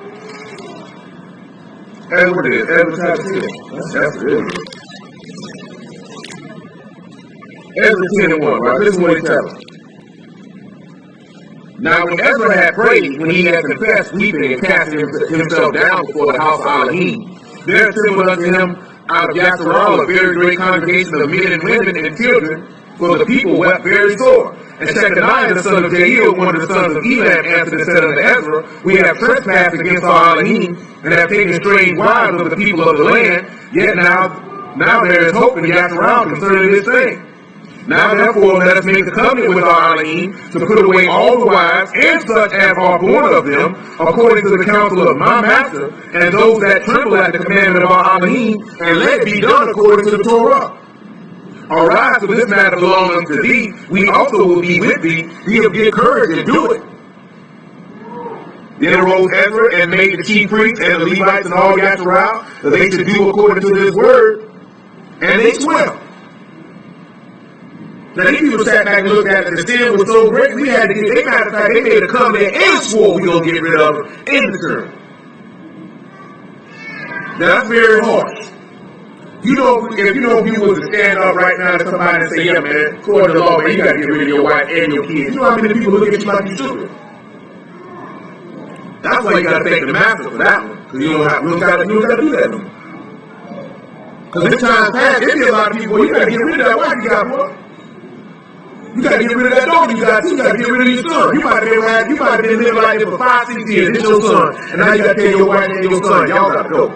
A: That's what it is. That's really good. Ezra 10:1, right? This is what he tells us. Now when Ezra had prayed, when he had confessed, weeping and casting himself down before the house of Elohim, there assembled unto him out of Yasharal a very great congregation of men and women and children, for the people wept very sore. And Shechaniah the son of Jael, one of the sons of Elam, answered and said unto Ezra, we have trespassed against our Elohim, and have taken strange wives of the people of the land, yet now there is hope in Yasharal concerning this thing. Now therefore let us make a covenant with our Elohim to put away all the wives and such as are born of them, according to the counsel of my master, and those that tremble at the commandment of our Elohim, and let it be done according to the Torah. Arise, for this matter belongs unto thee. We also will be with thee. Be of good courage and do it. Then arose Ezra and made the chief priests and the Levites and all Yasharal that they should do according to this word, and they swell. Now these people sat back and looked at it. The sin was so great, we had to get. They matter of fact, they made a covenant and swore we gonna get rid of it in the term. Now that's very harsh. You know, if you was to stand up right now to somebody and say, yeah, man, according to the law, man, you got to get rid of your wife and your kids. You know how many people look at you like you stupid? That's why you got to thank the master for that one. Because you don't got to do that no more. Because in times past, there be a lot of people, you got to get rid of that wife you got, boy. You got to get rid of that daughter you got, too. You got to get rid of your son. You might have been living like this for 5-6 years. It's your son. And now you got to tell your wife and your son, y'all got to go.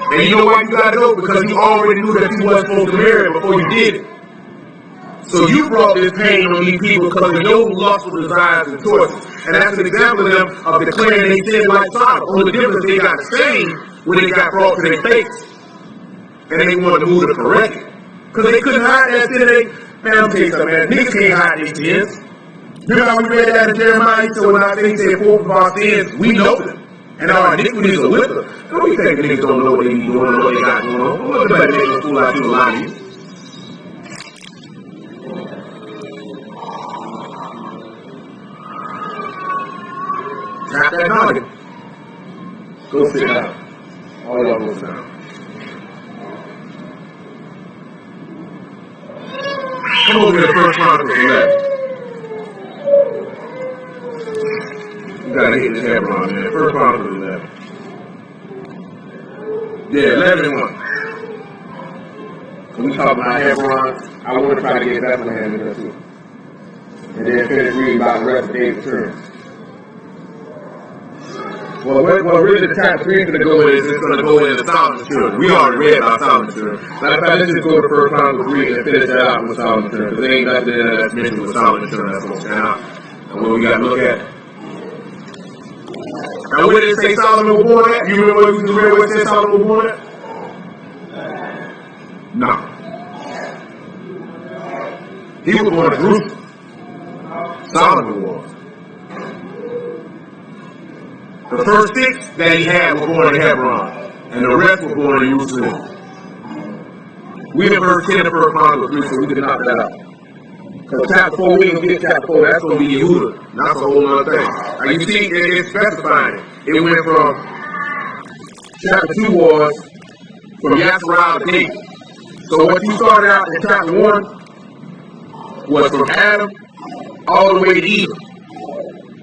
A: And you know why you gotta go? Because you already knew that you wasn't supposed to marry before you did it. So you brought this pain on these people because of your lustful desires and choices. And that's an example of them of declaring they sin like Sodom. Only difference they got shamed when they got brought to their face. And they wanted to move to correct it. Because they couldn't hide that sin. Man, I'm telling you something, man. Niggas can't hide these sins. Remember how we read that in Jeremiah? So when I think say 4 of our sins, we know them. And our iniquities are with us. Don't be thinking niggas don't know what they be doing or what they got going on. Don't look at that nigga fool out you a lot of you. Tap that noggin. Go sit down. All y'all go sit down. Come over to the First Chronicles 11. You gotta hit this Hebron, man. First Chronicles 11. Yeah, 11 and 1. When we talk about Hebron, I want to try to get Bethlehem in there too. And then finish reading about the rest of David's turn. Well, really the chapter 3 is going to go in is it's going to go into Solomon's children. We already read about Solomon's children. Matter of fact, let's just go to First Chronicles 3 and finish that out with Solomon's children. Because there ain't nothing in there that's mentioned with Solomon's children that's going to stand out. And what we got to look at. Now, where did it say Solomon was born at? You remember where it said Solomon was born at? No. He was born at Jerusalem. Solomon was. The first 6 that he had were born in Hebron, and the rest were born in Jerusalem. We in verse 10 of 1 Chronicles 3, so we can knock that out. Because chapter 4, we don't get chapter 4, that's going to be Yehuda. That's a whole other thing. Now you see, it's specifying. It went from, chapter 2 was from Yasharal to David. So what you started out in chapter 1 was from Adam all the way to Eve.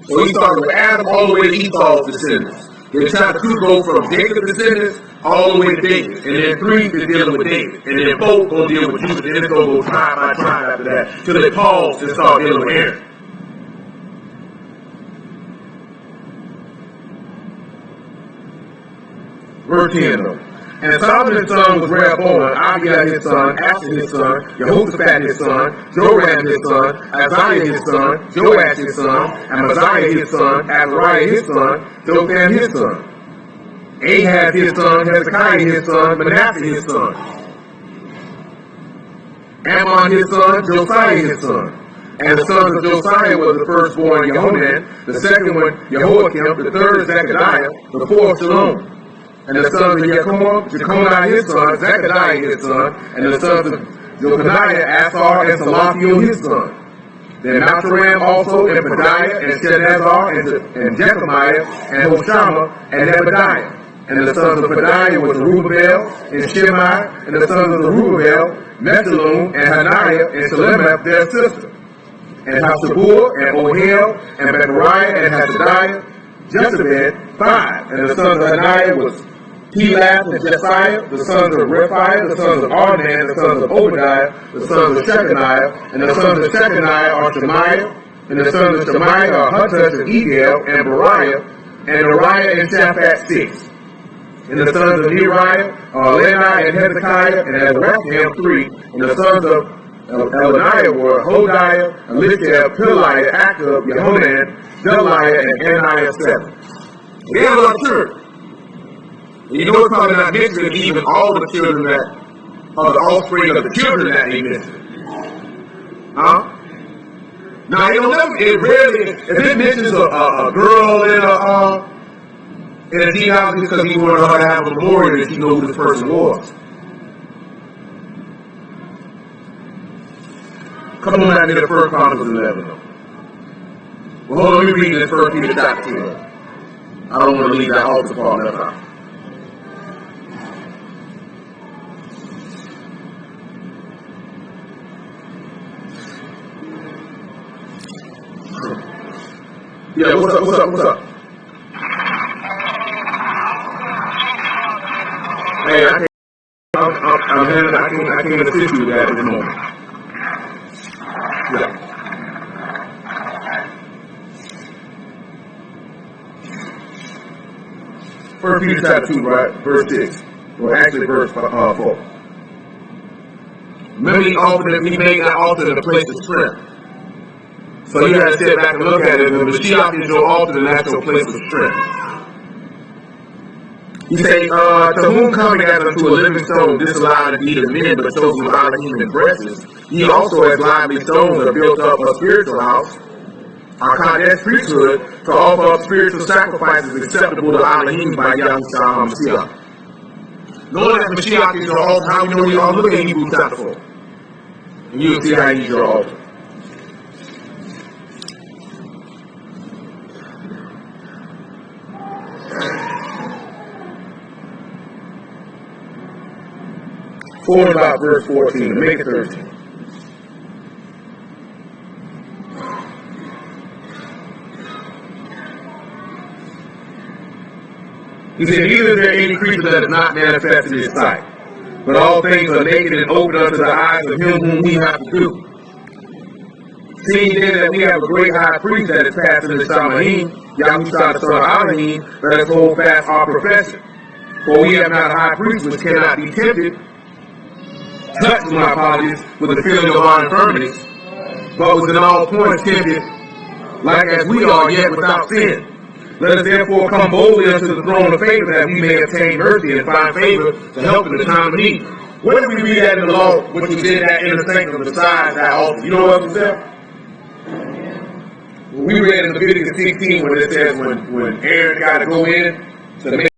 A: So he started with Adam all the way to Esau's descendants. Then chapter 2 goes from Jacob's descendants all the way to David. And then 3 is dealing with David. And then 4 going to deal with Judah. Then it's going to go tribe by tribe after that. Till they pause and start dealing with Aaron. Verse 10 though. And Solomon's son was Rehoboam, Abijah his son, Asa his son, Jehoshaphat his son, Joram his son, Isaiah his son, Joash his son, Amaziah his son, Azariah his son, Jotham his son, Ahaz his son, Hezekiah his son, Manasseh his son, Ammon his son, Josiah his son. And the sons of Josiah was the firstborn Yehonan, the second one Jehoiakim, the third Zechariah, the fourth Shalom. And the sons of Jeconiah his son, Zechariah his son, and the sons of Jeconiah, Asar, and Salathiel his son. Then Malchiram also, and Pedaiah, and Shedazar, and Jechemiah, and Hoshama, and Nebadiah. And the sons of Pedaiah was Zerubbabel, and Shimei, and the sons of Zerubbabel, Meshullam, and Hananiah, and Shelemeth, their sister. And Hashabur, and Ohel, and Bechariah, and Hasadiah, Jezebel, 5. And the sons of Hananiah was Telath and Jesiah, the sons of Rephiah, the sons of Arnan, the sons of Obadiah, the sons of Shechaniah, and the sons of Shechaniah are Shemaiah, and the sons of Shemaiah are Hutush and Egel, and Beriah, and Uriah and Shaphat 6. and the sons of Neriah, Elani, and Hezekiah, and Azarcham 3, and the sons of Elaniah were Hodiah, Elishab, Peliah, Akab, Yehonan, Deliah, and Ananiah 7. They had a lot of children. You know, it's probably not mentioning even all the children that are the offspring of the children that he mentioned. Huh? Now, it rarely, if it mentions a girl in a genealogy, because he wanted her to have a memorial that she knew who this person was. Come on back to the 1 Chronicles 11, though. Well, hold on, let me read this 1 Peter chapter 2. I don't want to leave that altar part left out. Yeah, what's up? Hey, I can't assist you with that at the moment. Yeah. First Peter chapter 2, right? Verse 6. Or actually verse 4. Remember he made that altar in a place of strength. So you have to sit back and look at it. The Mashiach is your altar, and that's your place of strength. He said, to whom coming as unto a living stone, disallowed indeed of men, but chosen of Elohim and precious, ye also as lively stones are built up a spiritual house, our Kadesh priesthood, to offer up spiritual sacrifices acceptable to Elohim by Yahushua HaMashiach. Knowing that Mashiach is your altar, how we know you all? Look at Hebrews chapter 4. And you'll see how he's your altar. Forward about verse 14 to make it 13. He said, neither is there any creature that is not manifest in his sight, but all things are naked and open unto the eyes of him whom we have to do. Seeing then that we have a great high priest that is passed into Shamayim, Yahushua the son of Elohim, let us hold fast our profession. For we have not a high priest which cannot be tempted, touched with my apologies, with the feeling of our infirmities, but was in all points tempted, like as we are, yet without sin. Let us therefore come boldly unto the throne of favor, that we may obtain mercy and find favor to help in the time of need. Where did we read that in the law, which was in that inner sanctum beside that altar? You know what was there? We read in Leviticus 16 when it says when Aaron got to go in to make